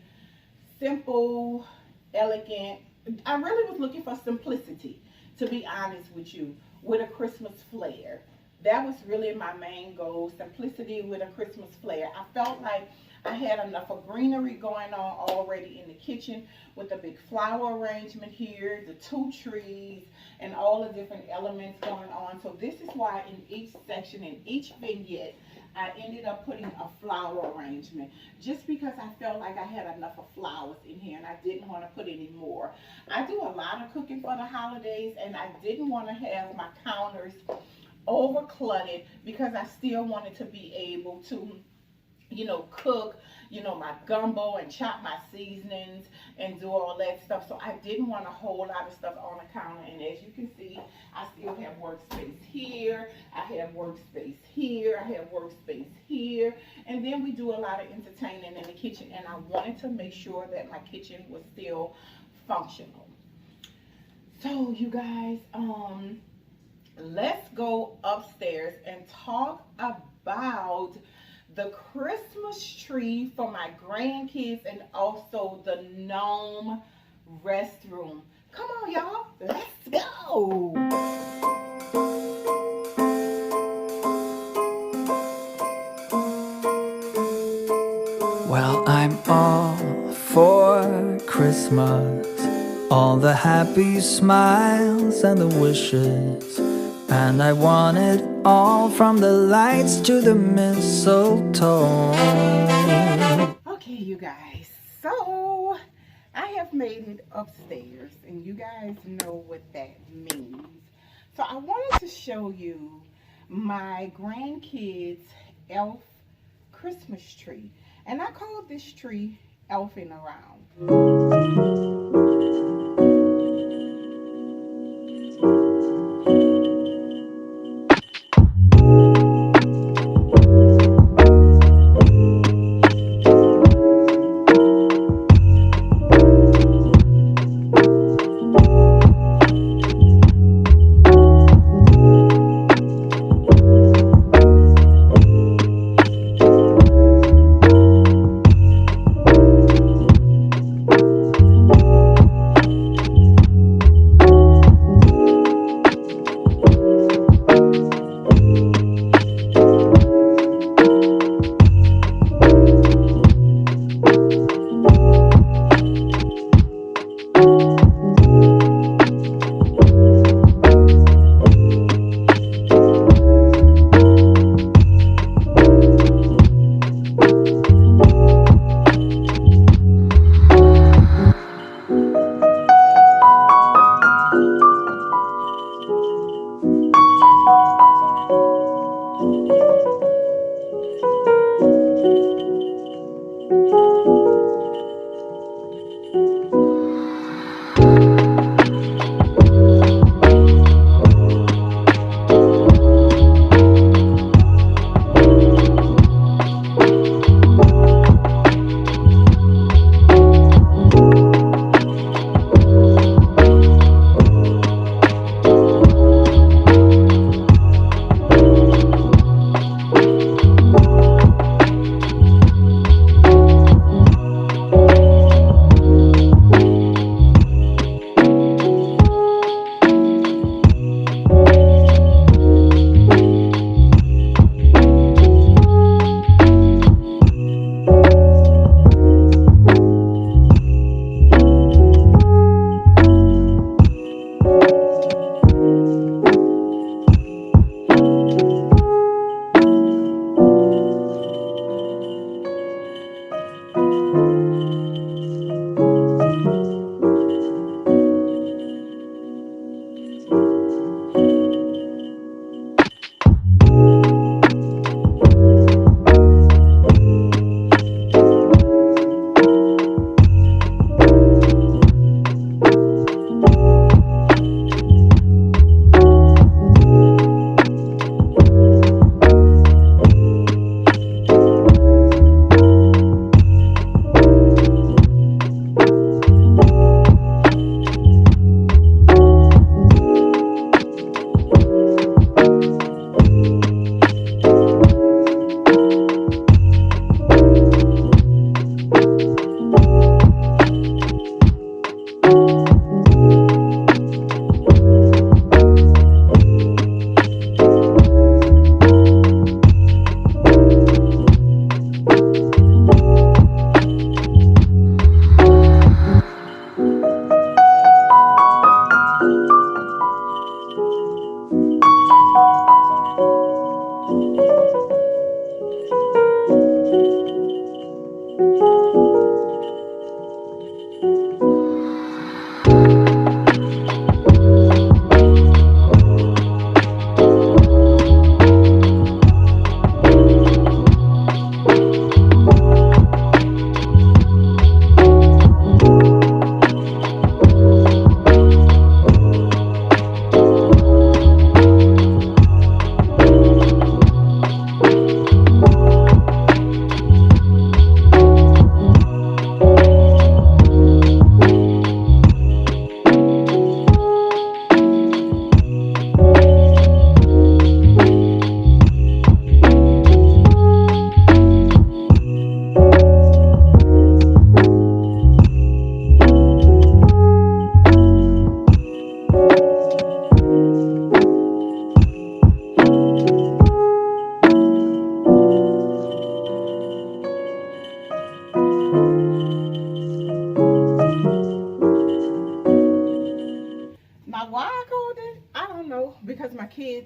simple, elegant. I really was looking for simplicity, to be honest with you, with a Christmas flair. That was really my main goal, simplicity with a Christmas flair. I felt like I had enough of greenery going on already in the kitchen with a big flower arrangement here, the 2 trees, and all the different elements going on. So this is why in each section, in each vignette, I ended up putting a flower arrangement just because I felt like I had enough of flowers in here and I didn't want to put any more. I do a lot of cooking for the holidays, and I didn't want to have my counters over cluttered because I still wanted to be able to, you know, cook, you know, my gumbo and chop my seasonings and do all that stuff. So I didn't want a whole lot of stuff on the counter. And as you can see, I still have workspace here. I have workspace here. I have workspace here. And then we do a lot of entertaining in the kitchen. And I wanted to make sure that my kitchen was still functional. So you guys, let's go upstairs and talk about the Christmas tree for my grandkids and also the GNOME restroom. Come on, y'all. Let's go. Well, I'm all for Christmas, all the happy smiles and the wishes. And I want it all, from the lights to the mistletoe. Okay, you guys, so I have made it upstairs, and you guys know what that means. So I wanted to show you my grandkids' elf Christmas tree. And I called this tree Elfing Around.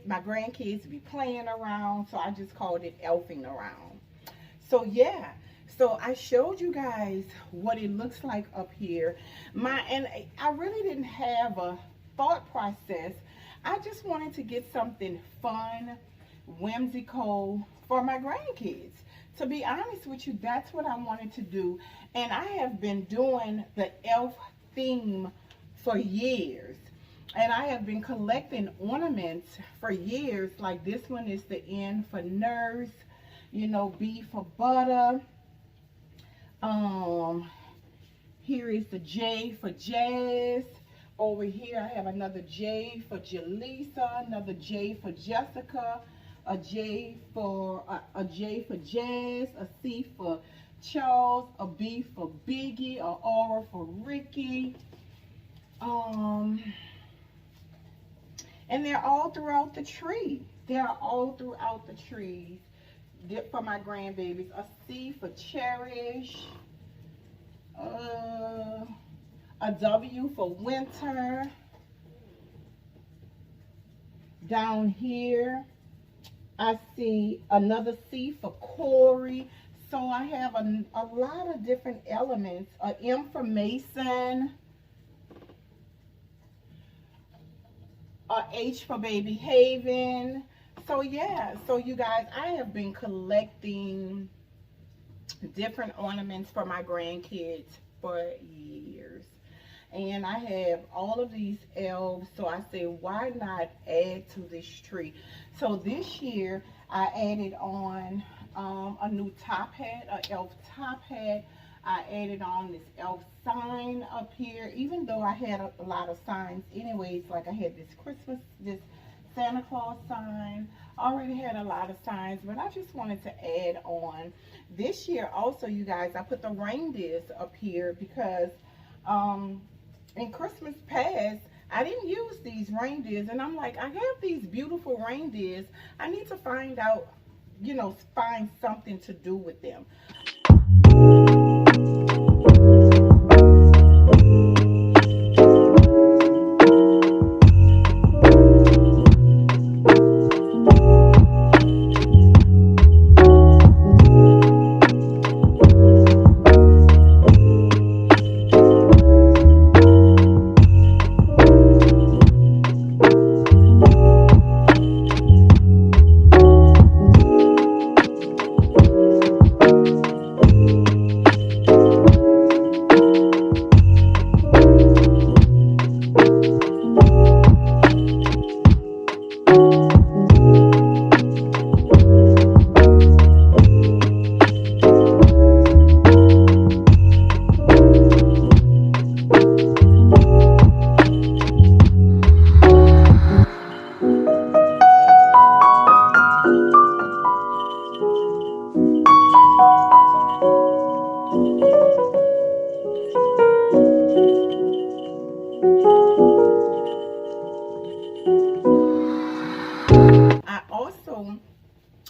my grandkids be playing around, so I just called it elfing around. So yeah, so I showed you guys what it looks like up here. And I really didn't have a thought process. I just wanted to get something fun, whimsical for my grandkids. To be honest with you, that's what I wanted to do. And I have been doing the elf theme for years. And I have been collecting ornaments for years. Like this one is the N for nurse, you know, B for butter. Here is the J for jazz. Over here I have another J for Jaleesa, another J for Jessica, a J for Jazz, a C for Charles, a B for Biggie, a R for Ricky. And they're all throughout the tree. They're all throughout the trees for my grandbabies. A C for Cherish, a W for Winter. Down here, I see another C for Corey. So I have a lot of different elements. A M for Mason. A H for Baby Haven. So yeah, so you guys, I have been collecting different ornaments for my grandkids for years. And I have all of these elves, so I said, why not add to this tree? So this year, I added on a new top hat, an elf top hat. I added on this elf sign up here, even though I had a lot of signs anyways. Like I had this Santa Claus sign. I already had a lot of signs, but I just wanted to add on. This year also, you guys, I put the reindeers up here because in Christmas past, I didn't use these reindeers. And I'm like, I have these beautiful reindeers. I need to find out, you know, find something to do with them.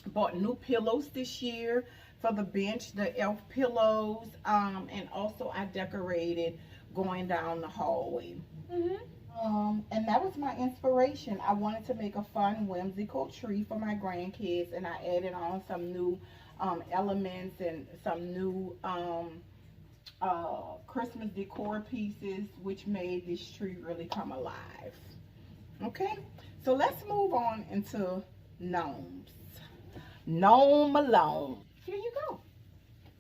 Bought new pillows this year for the bench, the elf pillows, and also I decorated going down the hallway. And that was my inspiration. I wanted to make a fun, whimsical tree for my grandkids, and I added on some new elements and some new Christmas decor pieces, which made this tree really come alive. Okay, so let's move on into gnomes. Gnome alone. Here you go.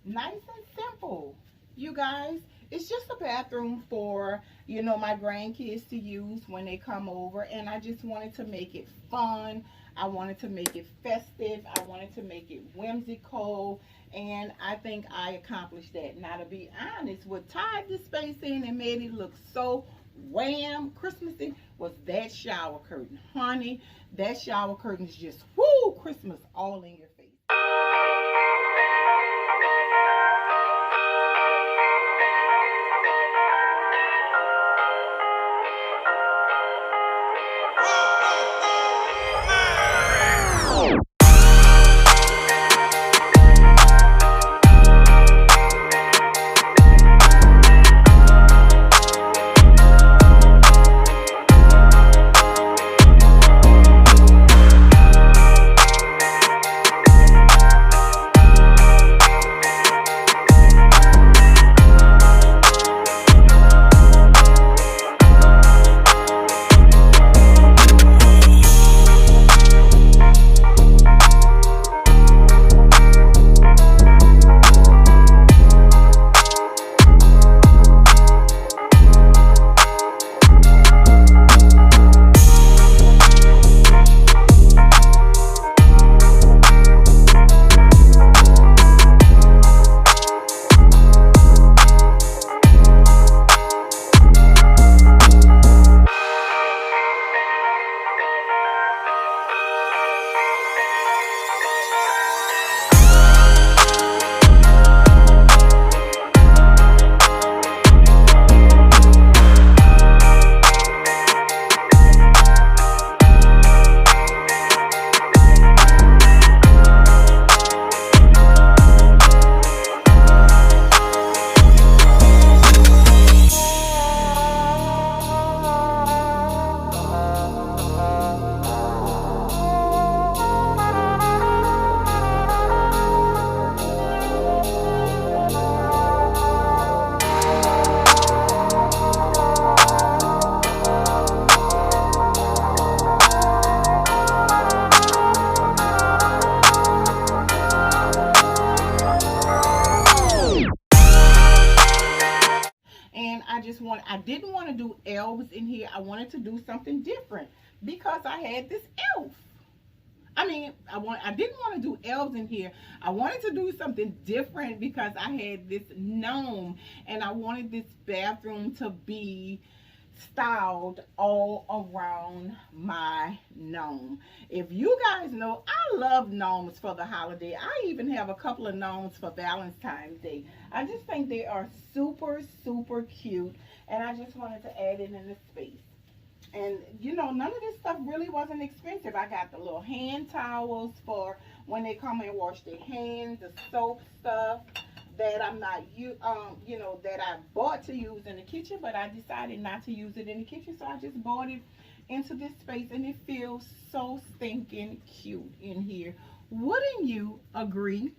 Nice and simple, you guys. It's just a bathroom for, you know, my grandkids to use when they come over. And I just wanted to make it fun. I wanted to make it festive. I wanted to make it whimsical. And I think I accomplished that. Now, to be honest, what tied this space in and made it look so wham Christmassy was that shower curtain. Honey, that shower curtain is just, whoo, Christmas all in your face. I didn't want to do elves in here. I wanted to do something different because I had this elf. I didn't want to do elves in here. I wanted to do something different because I had this gnome, and I wanted this bathroom to be styled all around my gnome. If you guys know, I love gnomes for the holiday. I even have a couple of gnomes for Valentine's Day. I just think they are super, super cute, and I just wanted to add it in the space. And you know, none of this stuff really wasn't expensive. I got the little hand towels for when they come and wash their hands, the soap stuff that I'm not, that I bought to use in the kitchen, but I decided not to use it in the kitchen, so I just bought it into this space, and it feels so stinking cute in here. Wouldn't you agree?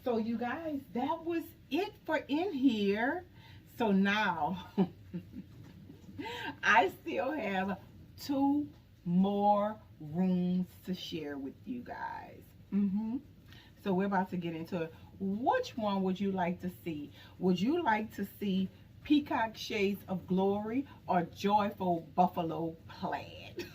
So you guys, that was it for in here. So now I still have 2 more rooms to share with you guys. So we're about to get into it. Which one would you like to see? Would you like to see Peacock Shades of Glory or Joyful Buffalo Plaid?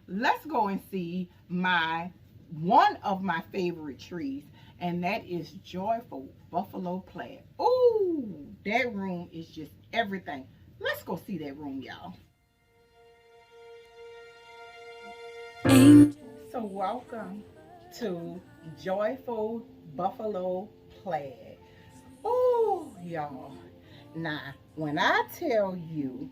Let's go and see one of my favorite trees, and that is Joyful Buffalo Plaid. Ooh, that room is just everything. Let's go see that room, y'all. So welcome to Joyful Buffalo Plaid. Oh, y'all. Now, when I tell you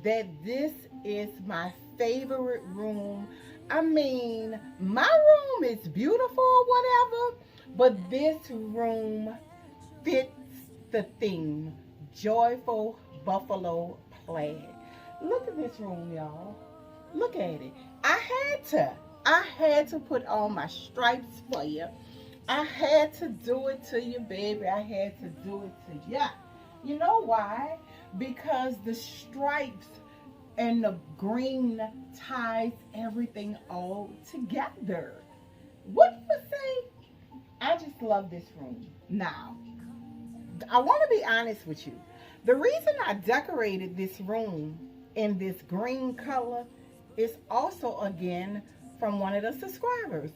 that this is my favorite room, I mean, my room is beautiful or whatever, but this room fits the theme, Joyful Buffalo Plaid. Look at this room, y'all. Look at it. I had to put on my stripes for you. I had to do it to you, baby. I had to do it to you. You know why? Because the stripes and the green ties everything all together. What do you say? I just love this room. Now, I want to be honest with you. The reason I decorated this room in this green color is also, again, from one of the subscribers.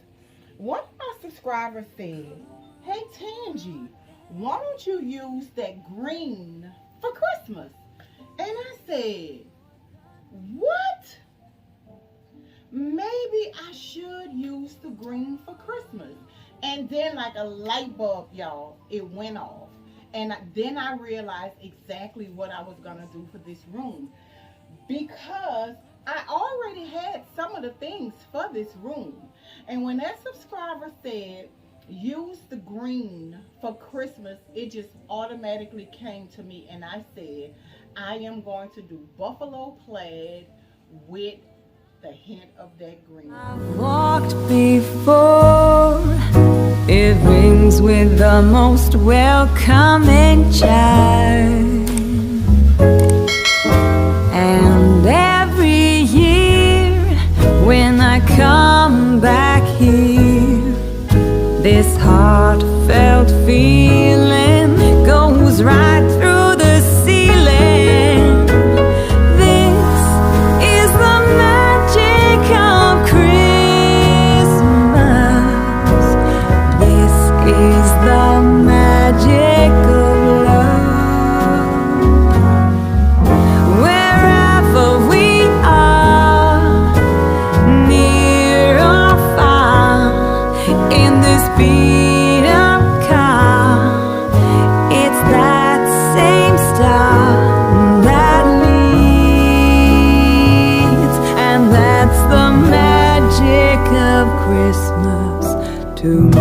One of my subscribers said, "Hey Tangie, why don't you use that green for Christmas?" And I said, what? Maybe I should use the green for Christmas. And then like a light bulb, y'all, it went off. And then I realized exactly what I was gonna do for this room, because I already had some of the things for this room. And when that subscriber said, use the green for Christmas, it just automatically came to me, and I said, I am going to do buffalo plaid with the hint of that green. I've walked before, it rings with the most welcoming chime. And every year when I come back here, this heartfelt feeling goes right through the ceiling. This is the magic of Christmas. This is the magic of love. Wherever we are, near or far, in this beat of car, it's that same star that leads, and that's the magic of Christmas to me.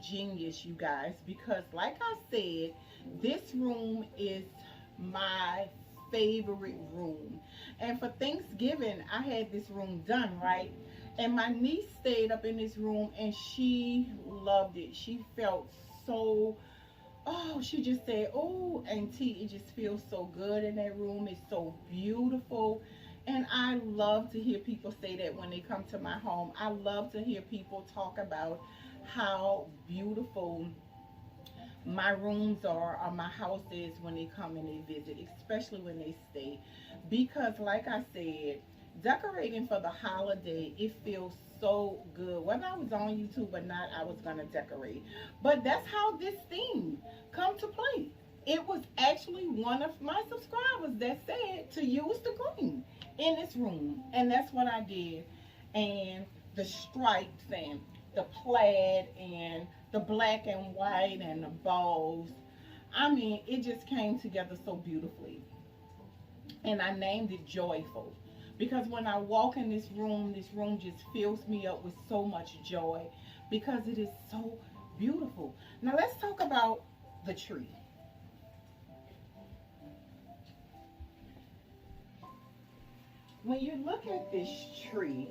genius, you guys, because like I said, this room is my favorite room. And for Thanksgiving, I had this room done, right? And my niece stayed up in this room and she loved it. She felt so, oh, she just said, oh, Auntie, it just feels so good in that room. It's so beautiful. And I love to hear people say that when they come to my home. I love to hear people talk about how beautiful my rooms are, or my house is, when they come and they visit, especially when they stay. Because like I said, decorating for the holiday, it feels so good. Whether I was on YouTube or not, I was gonna decorate. But that's how this theme come to play. It was actually one of my subscribers that said to use the green in this room, and that's what I did. And the stripes and the plaid and the black and white and the bows, I mean, it just came together so beautifully. And I named it Joyful, because when I walk in this room just fills me up with so much joy, because it is so beautiful. Now let's talk about the tree. When you look at this tree,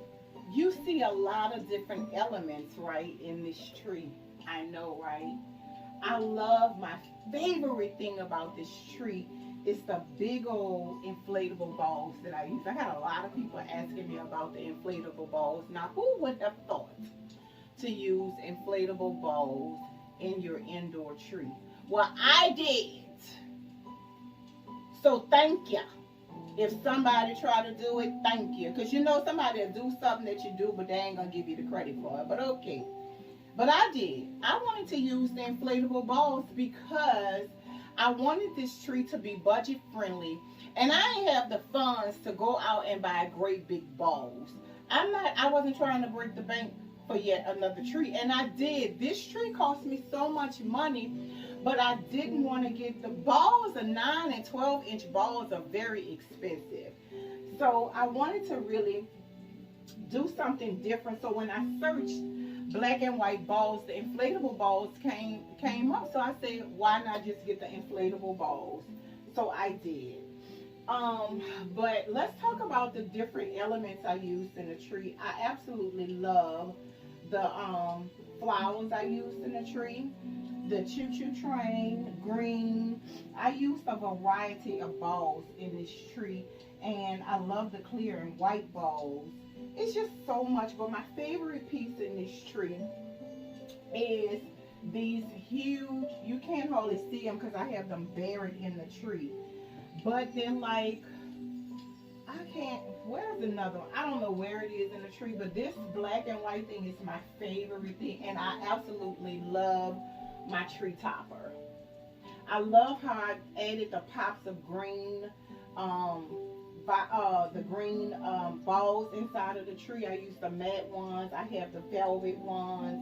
you see a lot of different elements, right, in this tree. I know, right? I love, my favorite thing about this tree is the big old inflatable balls that I use. I had a lot of people asking me about the inflatable balls. Now, who would have thought to use inflatable balls in your indoor tree? Well, I did. So thank you. If somebody try to do it, thank you. Because you know somebody will do something that you do, but they ain't going to give you the credit for it. But okay. But I did. I wanted to use the inflatable balls because I wanted this tree to be budget friendly. And I ain't have the funds to go out and buy great big balls. I wasn't trying to break the bank for yet another tree. And I did. This tree cost me so much money. But I didn't want to get the balls. The 9 and 12-inch balls are very expensive. So I wanted to really do something different. So when I searched black and white balls, the inflatable balls came up. So I said, why not just get the inflatable balls? So I did. But let's talk about the different elements I used in the tree. I absolutely love the flowers I used in the tree. The choo-choo train, green. I used a variety of balls in this tree, and I love the clear and white balls. It's just so much, but my favorite piece in this tree is these huge, you can't hardly see them because I have them buried in the tree, but they're like, where's another one? I don't know where it is in the tree, but this black and white thing is my favorite thing, and I absolutely love my tree topper. I love how I added the pops of green, the green balls inside of the tree. I used the matte ones. I have the velvet ones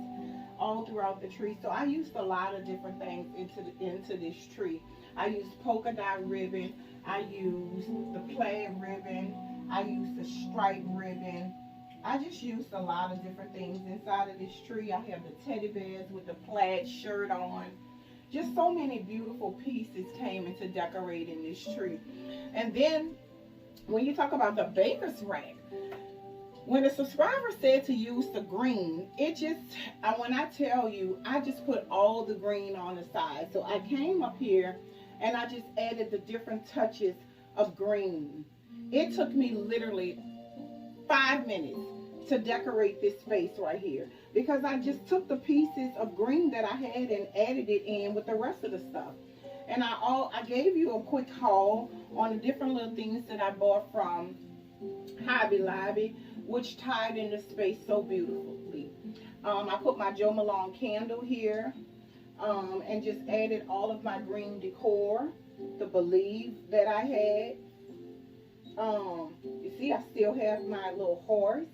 all throughout the tree. So I used a lot of different things into this tree. I used polka dot ribbon. I used the plaid ribbon. I used the striped ribbon. I just used a lot of different things inside of this tree. I have the teddy bears with the plaid shirt on. Just so many beautiful pieces came into decorating this tree. And then when you talk about the baker's rack, when a subscriber said to use the green, when I tell you, I just put all the green on the side. So I came up here and I just added the different touches of green. It took me literally 5 minutes to decorate this space right here, because I just took the pieces of green that I had and added it in with the rest of the stuff. And I gave you a quick haul on the different little things that I bought from Hobby Lobby, which tied in the space so beautifully. I put my Joe Malone candle here, and just added all of my green decor, the Believe that I had. You see, I still have my little horse.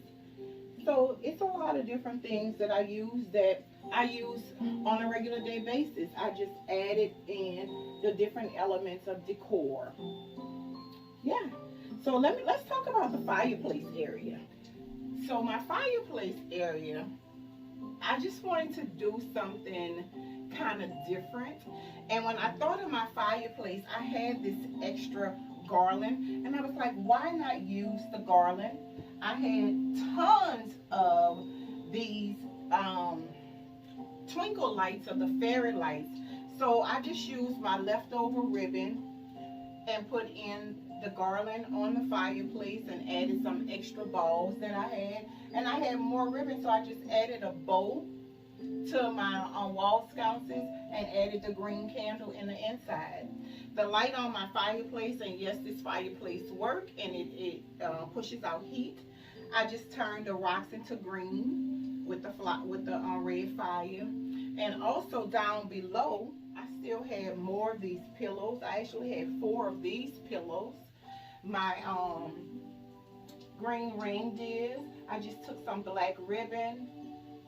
So it's a lot of different things that I use on a regular day basis. I just added in the different elements of decor. Yeah. So let's talk about the fireplace area. So my fireplace area I just wanted to do something kind of different. And when I thought of my fireplace, I had this extra garland, and I was like, why not use the garland? I had tons of these twinkle lights, or the fairy lights. So I just used my leftover ribbon and put in the garland on the fireplace and added some extra balls that I had. And I had more ribbon, so I just added a bow to my wall sconces and added the green candle in the inside. The light on my fireplace, and yes, this fireplace works, and it pushes out heat. I just turned the rocks into green with the red fire. And also down below, I still had more of these pillows. I actually had 4 of these pillows. My green reindeers, I just took some black ribbon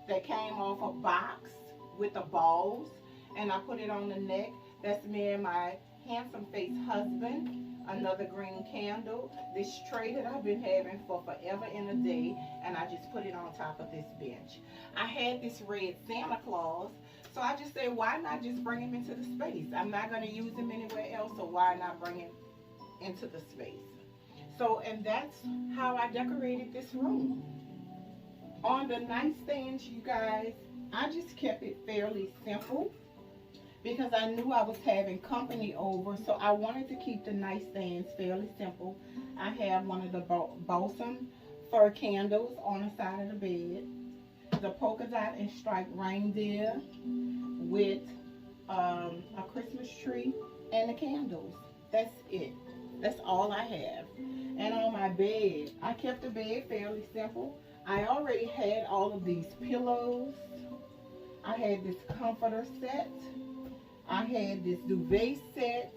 that came off a box with the balls, and I put it on the neck. That's me and my handsome face husband. Another green candle. This tray that I've been having for forever and a day, and I just put it on top of this bench. I had this red Santa Claus, so I just said, why not just bring him into the space? I'm not going to use him anywhere else, so why not bring him into the space? So, and that's how I decorated this room. On the nightstands, you guys, I just kept it fairly simple because I knew I was having company over, so I wanted to keep the nightstands fairly simple. I have one of the balsam fir candles on the side of the bed, the polka dot and striped reindeer with a Christmas tree, and the candles. That's it. That's all I have. And on my bed, I kept the bed fairly simple. I already had all of these pillows. I had this comforter set. I had this duvet set.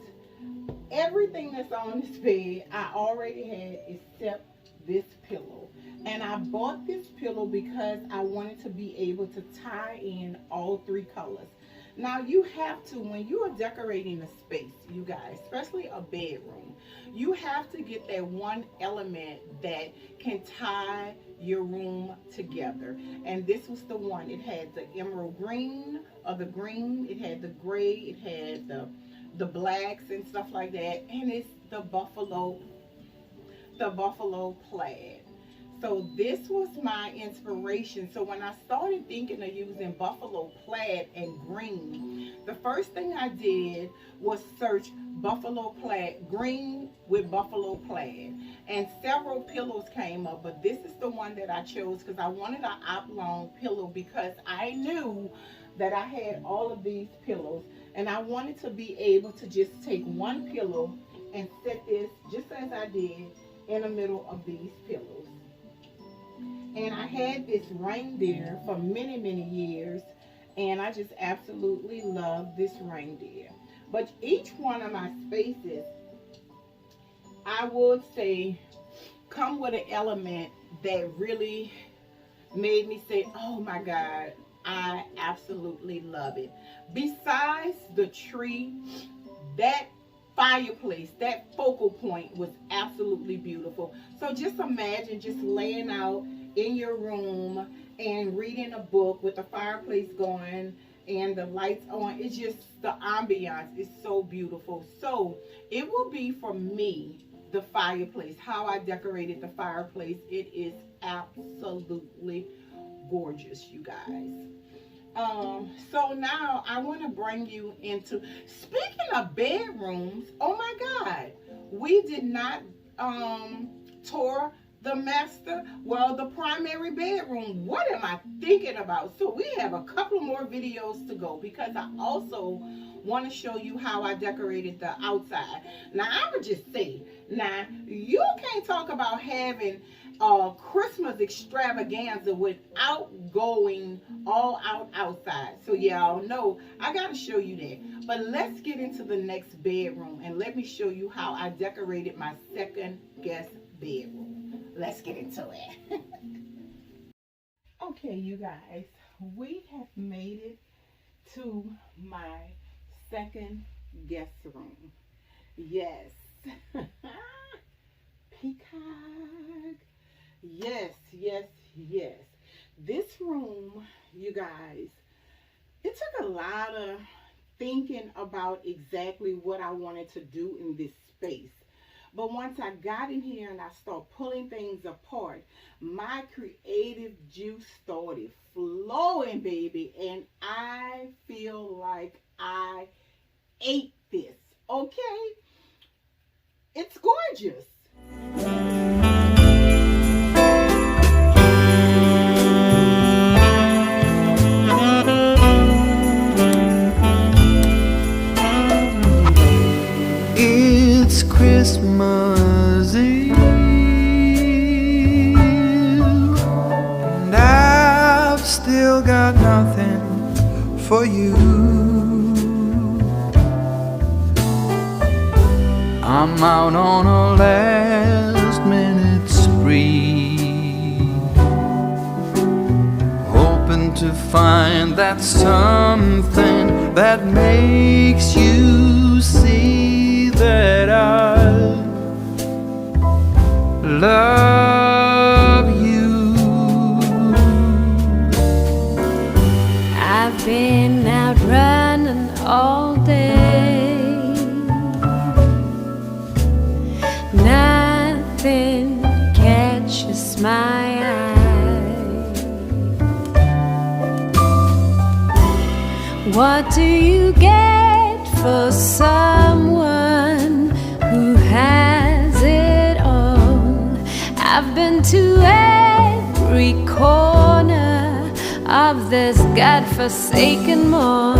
Everything that's on this bed, I already had except this pillow. And I bought this pillow because I wanted to be able to tie in all 3 colors. Now you have to, when you are decorating a space, you guys, especially a bedroom, you have to get that one element that can tie your room together. And this was the one. It had the emerald green, or the green, it had the gray, it had the blacks and stuff like that, and it's the buffalo plaid. So this was my inspiration. So when I started thinking of using buffalo plaid and green, the first thing I did was search buffalo plaid, green with buffalo plaid. And several pillows came up, but this is the one that I chose because I wanted an oblong pillow because I knew that I had all of these pillows. And I wanted to be able to just take one pillow and set this, just as I did, in the middle of these pillows. And I had this reindeer for many, many years, and I just absolutely love this reindeer. But each one of my spaces, I would say, come with an element that really made me say, oh my God, I absolutely love it. Besides the tree, that fireplace, that focal point was absolutely beautiful. So just imagine just laying out in your room and reading a book with the fireplace going and the lights on. It's just, the ambiance is so beautiful. So it will be, for me, the fireplace, how I decorated the fireplace. It is absolutely gorgeous, you guys. So now I want to bring you into, speaking of bedrooms, oh my God, we did not tour the master, well, the primary bedroom. What am I thinking about? So we have a couple more videos to go because I also want to show you how I decorated the outside. Now I would just say, now you can't talk about having a Christmas extravaganza without going all out outside. So y'all know I gotta show you that. But let's get into the next bedroom and let me show you how I decorated my second guest bedroom. Let's get into it. Okay, you guys, we have made it to my second guest room. Yes. Peacock. Yes, yes, yes. This room, you guys, it took a lot of thinking about exactly what I wanted to do in this space. But once I got in here and I started pulling things apart, my creative juice started flowing, baby. And I feel like I ate this. Okay? It's gorgeous. It's Christmas Eve, and I've still got nothing for you. I'm out on a last minute spree, hoping to find that something that makes you see that I love you. I've been out running all day, nothing catches my eye. What do you get for someone who has it all? I've been to every corner of this godforsaken mall.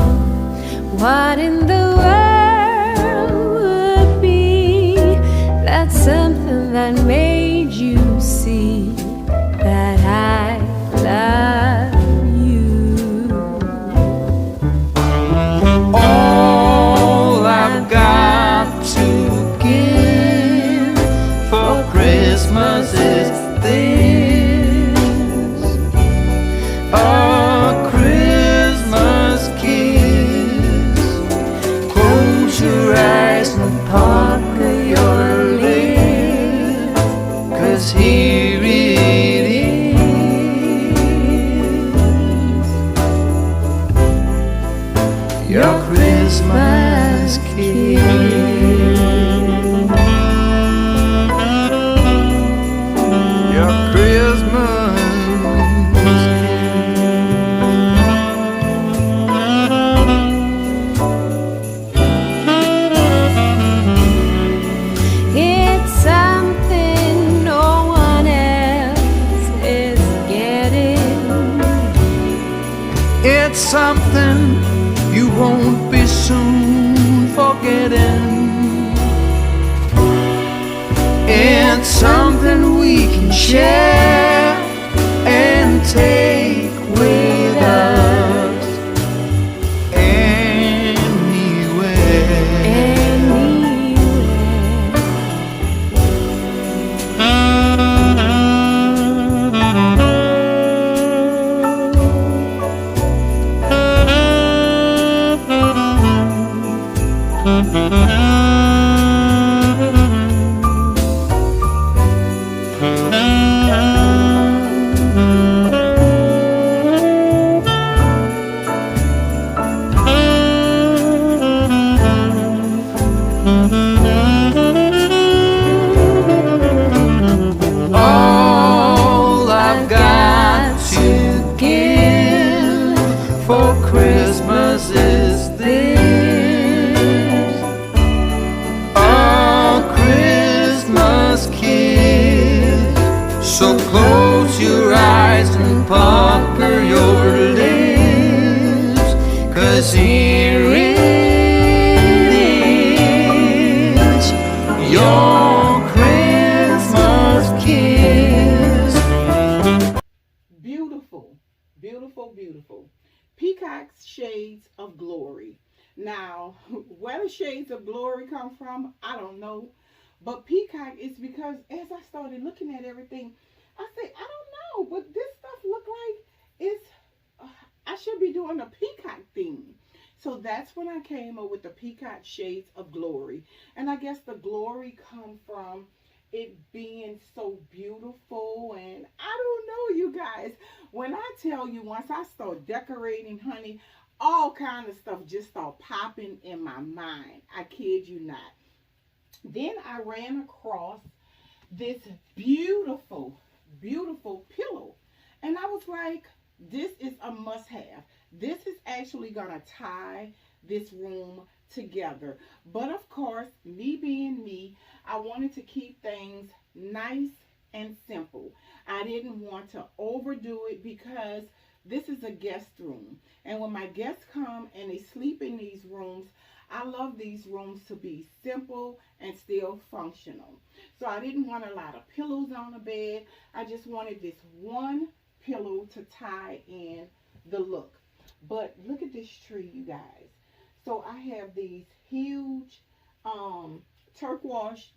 What in the world would be that something that made you see that I love you? All I've got to give for Christmas is this: a Christmas kiss. Close your eyes and pucker your lips, 'cause here it is, your Christmas kiss. Your Christmas It's something no one else is getting. It's something you won't be soon forgetting. It's something we can share and take with us anywhere. All I've got to give for Christmas is this: a Christmas kiss. So close your eyes and pucker your lips, 'cause here it is, your Christmas kiss. Beautiful, beautiful, beautiful. Peacock's Shades of Glory. Now, where the shades of glory come from, I don't know. But peacock is because as I started looking at everything, I said, I don't know, but this stuff look like it's, I should be doing a peacock theme. So that's when I came up with the Peacock Shades of Glory. And I guess the glory come from it being so beautiful. And I don't know, you guys, When I tell you, once I start decorating, honey, all kind of stuff just start popping in my mind. I kid you not. Then I ran across this beautiful, beautiful pillow. And I was like, this is a must-have. This is actually going to tie this room together. But of course, me being me, I wanted to keep things nice and simple. I didn't want to overdo it because this is a guest room. And when my guests come and they sleep in these rooms, I love these rooms to be simple and still functional. So I didn't want a lot of pillows on the bed. I just wanted this one pillow to tie in the look. But look at this tree, you guys. So I have these huge turquoise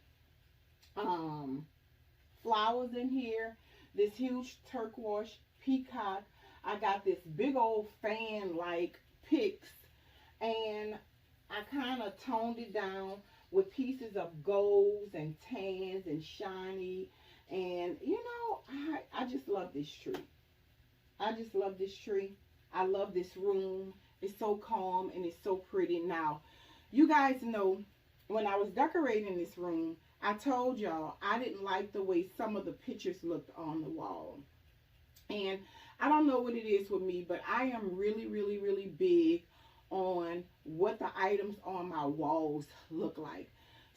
flowers in here. This huge turquoise peacock. I got this big old fan like picks, and I kind of toned it down with pieces of golds and tans and shiny. And you know, I just love this tree. I just love this tree. I love this room. It's so calm and it's so pretty. Now, you guys know when I was decorating this room, I told y'all I didn't like the way some of the pictures looked on the wall. And I don't know what it is with me, but I am really, really, really big on what the items on my walls look like.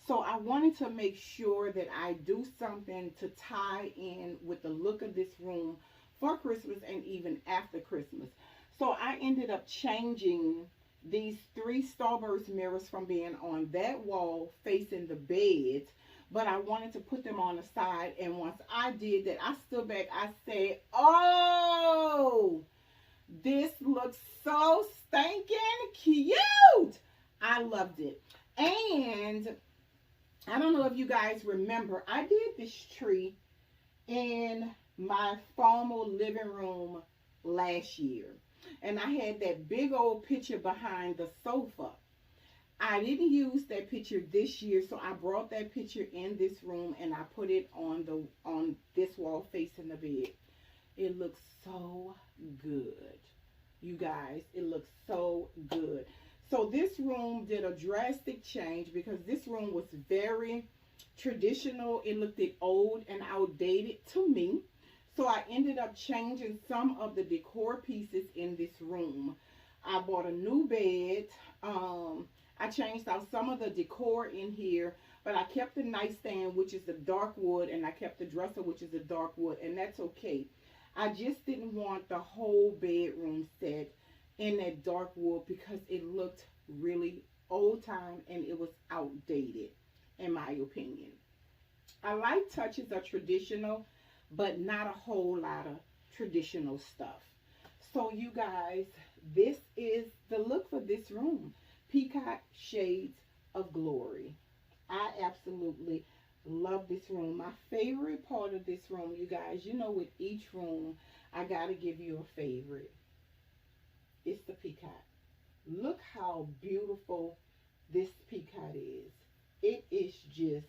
So I wanted to make sure that I do something to tie in with the look of this room for Christmas and even after Christmas. So I ended up changing these 3 Starburst mirrors from being on that wall facing the bed, but I wanted to put them on the side. And once I did that, I stood back, I said, oh, this looks so stinking cute. I loved it. And I don't know if you guys remember, I did this tree in my formal living room last year. And I had that big old picture behind the sofa. I didn't use that picture this year, so I brought that picture in this room and I put it on this wall facing the bed. It looks so good. You guys, it looks so good. So this room did a drastic change because this room was very traditional. It looked old and outdated to me. So I ended up changing some of the decor pieces in this room. I bought a new bed. I changed out some of the decor in here, but I kept the nightstand, which is the dark wood, and I kept the dresser, which is the dark wood, and that's okay. I just didn't want the whole bedroom set in that dark wood because it looked really old time and it was outdated, in my opinion. I like touches of traditional, but not a whole lot of traditional stuff. So you guys, this is the look for this room. Peacock Shades of Glory. I absolutely love this room. My favorite part of this room, you guys, you know, with each room, I gotta give you a favorite. It's the peacock. Look how beautiful this peacock is. It is just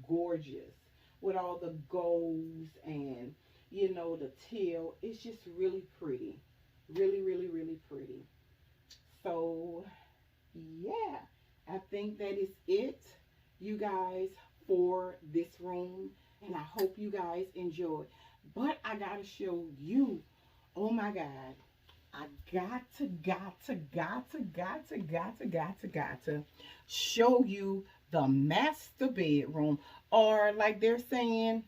gorgeous with all the golds and, you know, the teal. It's just really pretty. Really, really, really pretty. So yeah, I think that is it, you guys, for this room, and I hope you guys enjoy. But I gotta show you, oh my God, I got to show you the master bedroom, or like they're saying,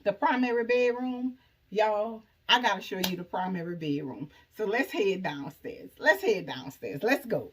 the primary bedroom. Y'all, I gotta show you the primary bedroom. So let's head downstairs. Let's go.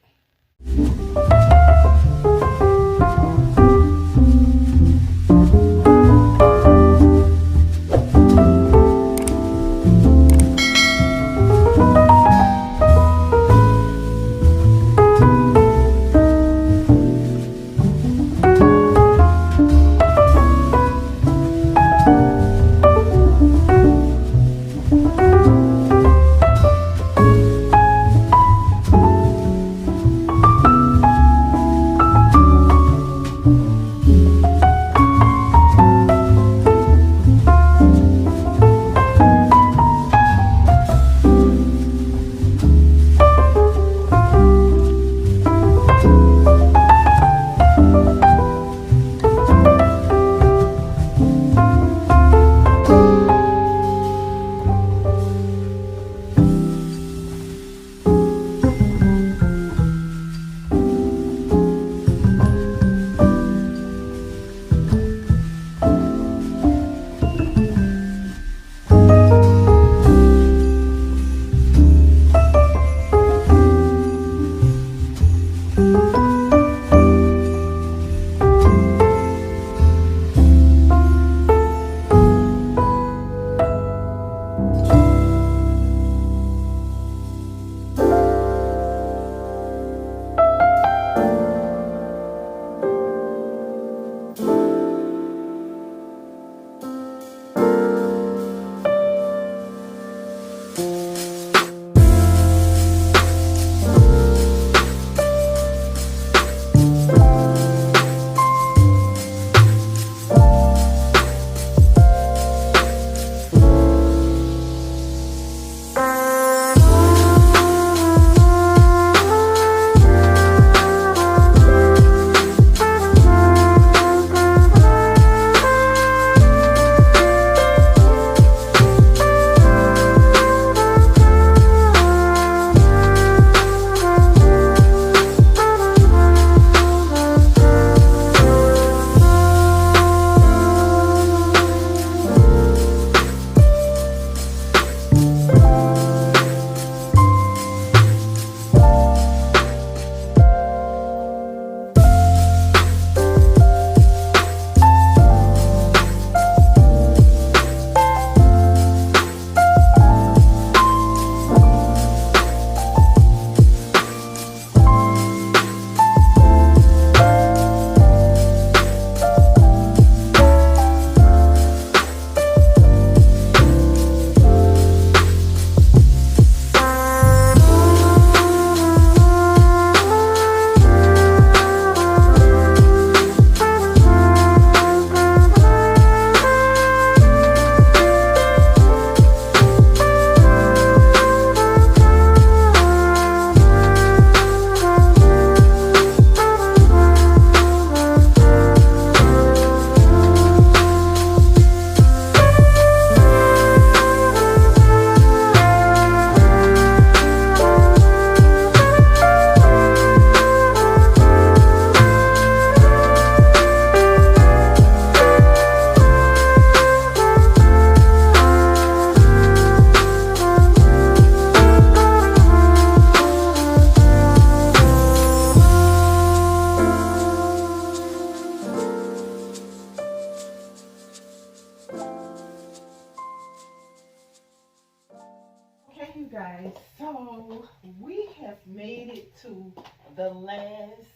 you guys, so we have made it to the last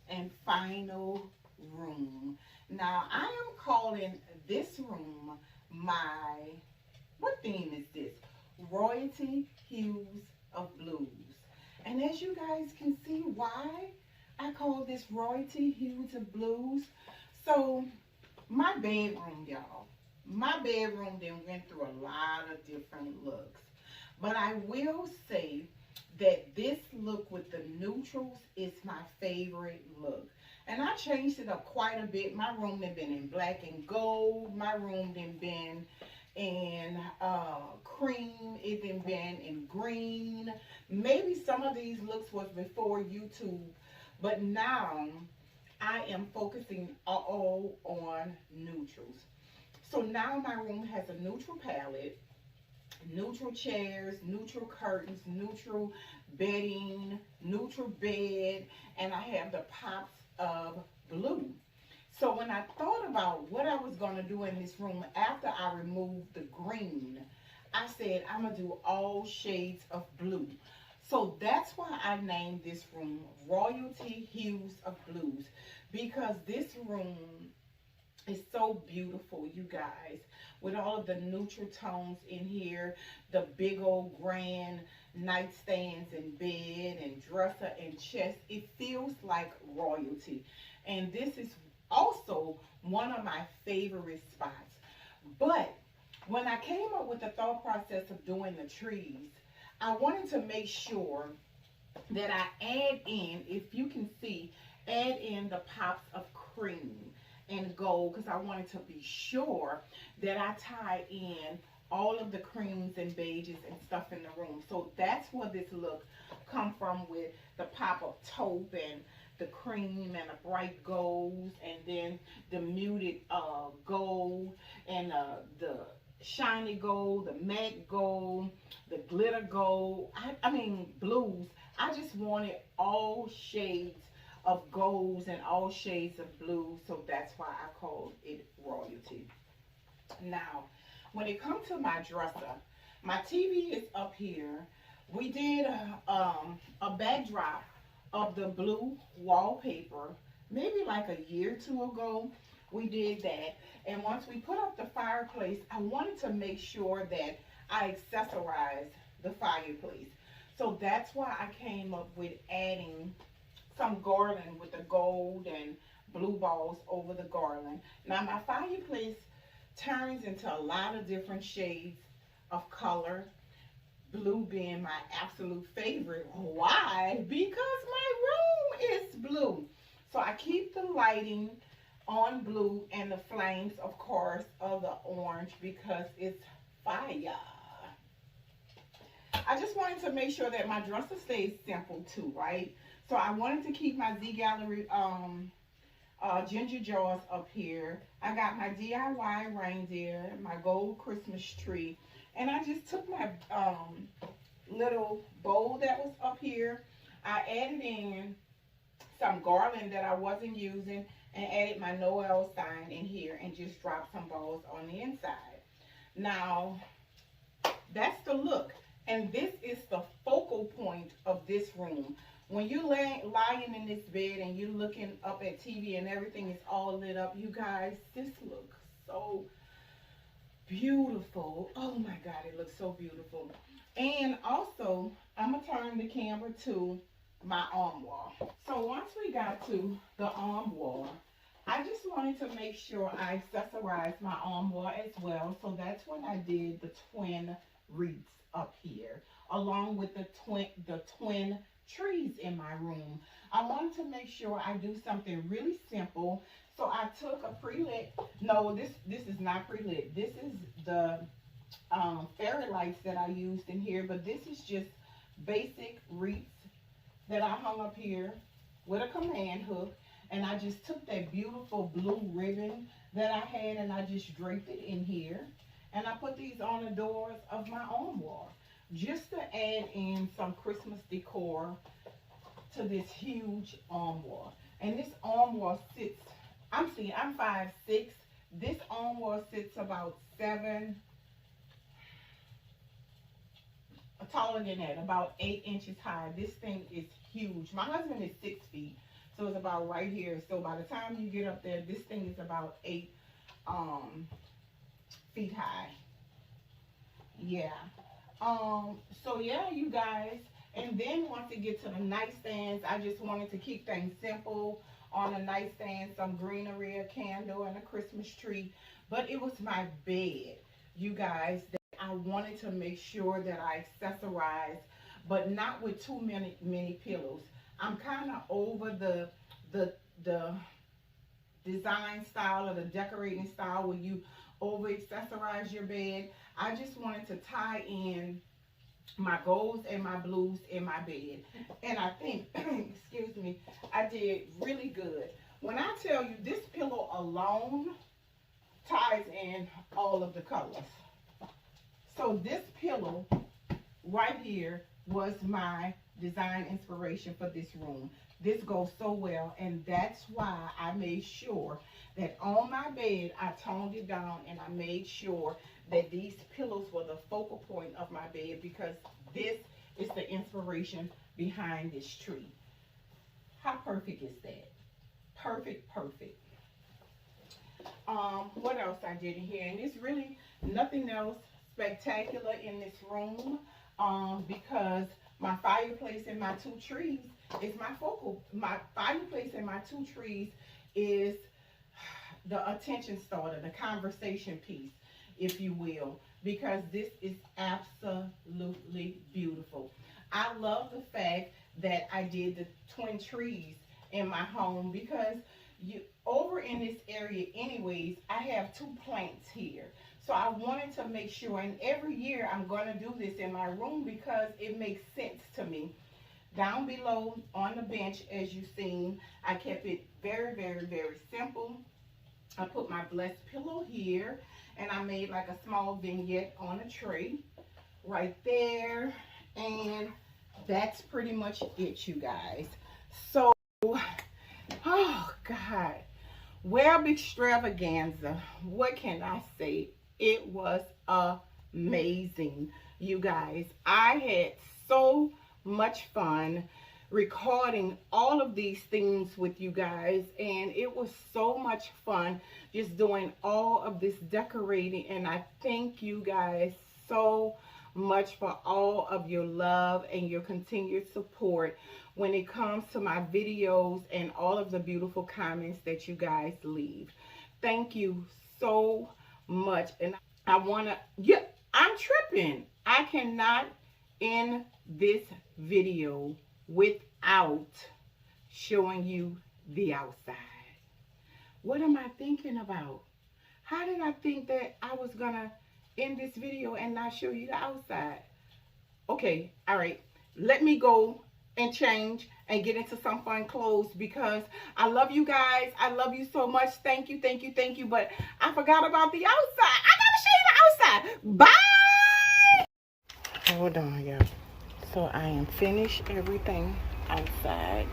and final room. Now, I am calling this room my, what theme is this? Royalty Hues of Blues. And as you guys can see why I call this Royalty Hues of Blues. So, my bedroom, y'all. My bedroom then went through a lot of different looks. But I will say that this look with the neutrals is my favorite look. And I changed it up quite a bit. My room had been in black and gold. My room had been in cream. It had been in green. Maybe some of these looks was before YouTube. But now I am focusing all on neutrals. So now my room has a neutral palette, neutral chairs, neutral curtains, neutral bedding, neutral bed, and I have the pops of blue. So when I thought about what I was going to do in this room after I removed the green, I said I'm going to do all shades of blue. So that's why I named this room Royalty Hues of Blues, because this room is so beautiful, you guys, with all of the neutral tones in here, the big old grand nightstands in bed and dresser and chest. It feels like royalty. And this is also one of my favorite spots. But when I came up with the thought process of doing the trees, I wanted to make sure that I add in, if you can see, add in the pops of cream and gold, because I wanted to be sure that I tie in all of the creams and beiges and stuff in the room. So that's where this look come from, with the pop of taupe and the cream and the bright golds, and then the muted gold and the shiny gold, the matte gold, the glitter gold, I mean blues. I just wanted all shades of golds and all shades of blue, so that's why I called it Royalty. Now, when it comes to my dresser, my TV is up here. We did a backdrop of the blue wallpaper maybe like a year or two ago. We did that, and once we put up the fireplace, I wanted to make sure that I accessorized the fireplace. So that's why I came up with adding some garland with the gold and blue balls over the garland. Now my fireplace turns into a lot of different shades of color, blue being my absolute favorite. Why? Because my room is blue. So I keep the lighting on blue and the flames, of course, of the orange because it's fire. I just wanted to make sure that my dresser stays simple too, right? So I wanted to keep my Z Gallery ginger jars up here. I got my DIY reindeer, my gold Christmas tree, and I just took my little bowl that was up here. I added in some garland that I wasn't using and added my Noel sign in here and just dropped some balls on the inside. Now, that's the look. And this is the focal point of this room. When you're lying in this bed and you're looking up at TV and everything is all lit up, you guys, this looks so beautiful. Oh my God, it looks so beautiful. And also, I'm going to turn the camera to my armoire. So once we got to the armoire, I just wanted to make sure I accessorized my armoire as well. So that's when I did the twin wreaths up here, along with the twin trees in my room. I wanted to make sure I do something really simple. So I took a pre-lit, no, this is not pre-lit. This is the fairy lights that I used in here, but this is just basic wreaths that I hung up here with a command hook, and I just took that beautiful blue ribbon that I had and I just draped it in here, and I put these on the doors of my armoire just to add in some Christmas decor to this huge armoire. And this armoire sits, I'm 5'6". This armoire sits about taller than that, about 8 inches high. This thing is huge. My husband is 6 feet, so it's about right here. So by the time you get up there, this thing is about 8 feet high. Yeah. So yeah, you guys. And then once it gets to the nightstands, I just wanted to keep things simple. On the nightstand, some greenery, a candle, and a Christmas tree. But it was my bed, you guys, that I wanted to make sure that I accessorize, but not with too many pillows. I'm kind of over the design style or the decorating style where you over accessorize your bed. I just wanted to tie in my golds and my blues in my bed, and I think excuse me, I did really good. When I tell you, this pillow alone ties in all of the colors. So this pillow right here was my design inspiration for this room. This goes so well, and that's why I made sure that on my bed I toned it down, and I made sure that these pillows were the focal point of my bed, because this is the inspiration behind this tree. How perfect is that? Perfect, perfect. What else I did in here? And it's really nothing else spectacular in this room, because my fireplace and my 2 trees is my focal. My fireplace and my 2 trees is the attention starter, the conversation piece, if you will, because this is absolutely beautiful. I love the fact that I did the twin trees in my home, because over in this area anyways, I have 2 plants here. So I wanted to make sure, and every year I'm going to do this in my room because it makes sense to me. Down below on the bench, as you've seen, I kept it very, very, very simple. I put my blessed pillow here, and I made like a small vignette on a tray right there, and that's pretty much it, you guys. So, oh God, Webb Extravaganza, what can I say? It was amazing, you guys. I had so much fun recording all of these things with you guys, and it was so much fun just doing all of this decorating. And I thank you guys so much for all of your love and your continued support when it comes to my videos and all of the beautiful comments that you guys leave. Thank you so much. And I want to, yeah, I'm tripping. I cannot end this video without showing you the outside. What am I thinking about? How did I think that I was gonna end this video and not show you the outside? Okay, all right, let me go and change and get into some fun clothes, because I love you guys. I love you so much. Thank you, thank you, thank you. But I forgot about the outside. I gotta show you the outside. Bye. Hold on, y'all. So I am finished everything outside.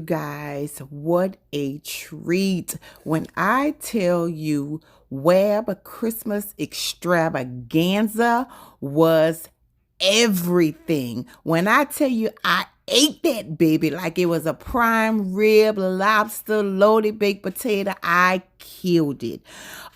guys, what a treat. When I tell you Webb Christmas Extravaganza was everything. When I tell you I ate that baby like it was a prime rib, lobster, loaded baked potato, I killed it.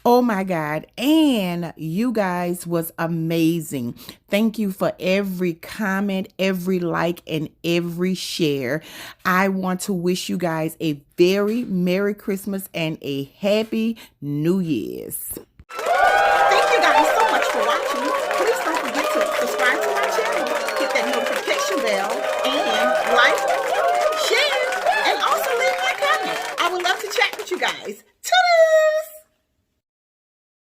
Oh my God. And you guys was amazing. Thank you for every comment, every like, and every share. I want to wish you guys a very Merry Christmas and a Happy New Year's.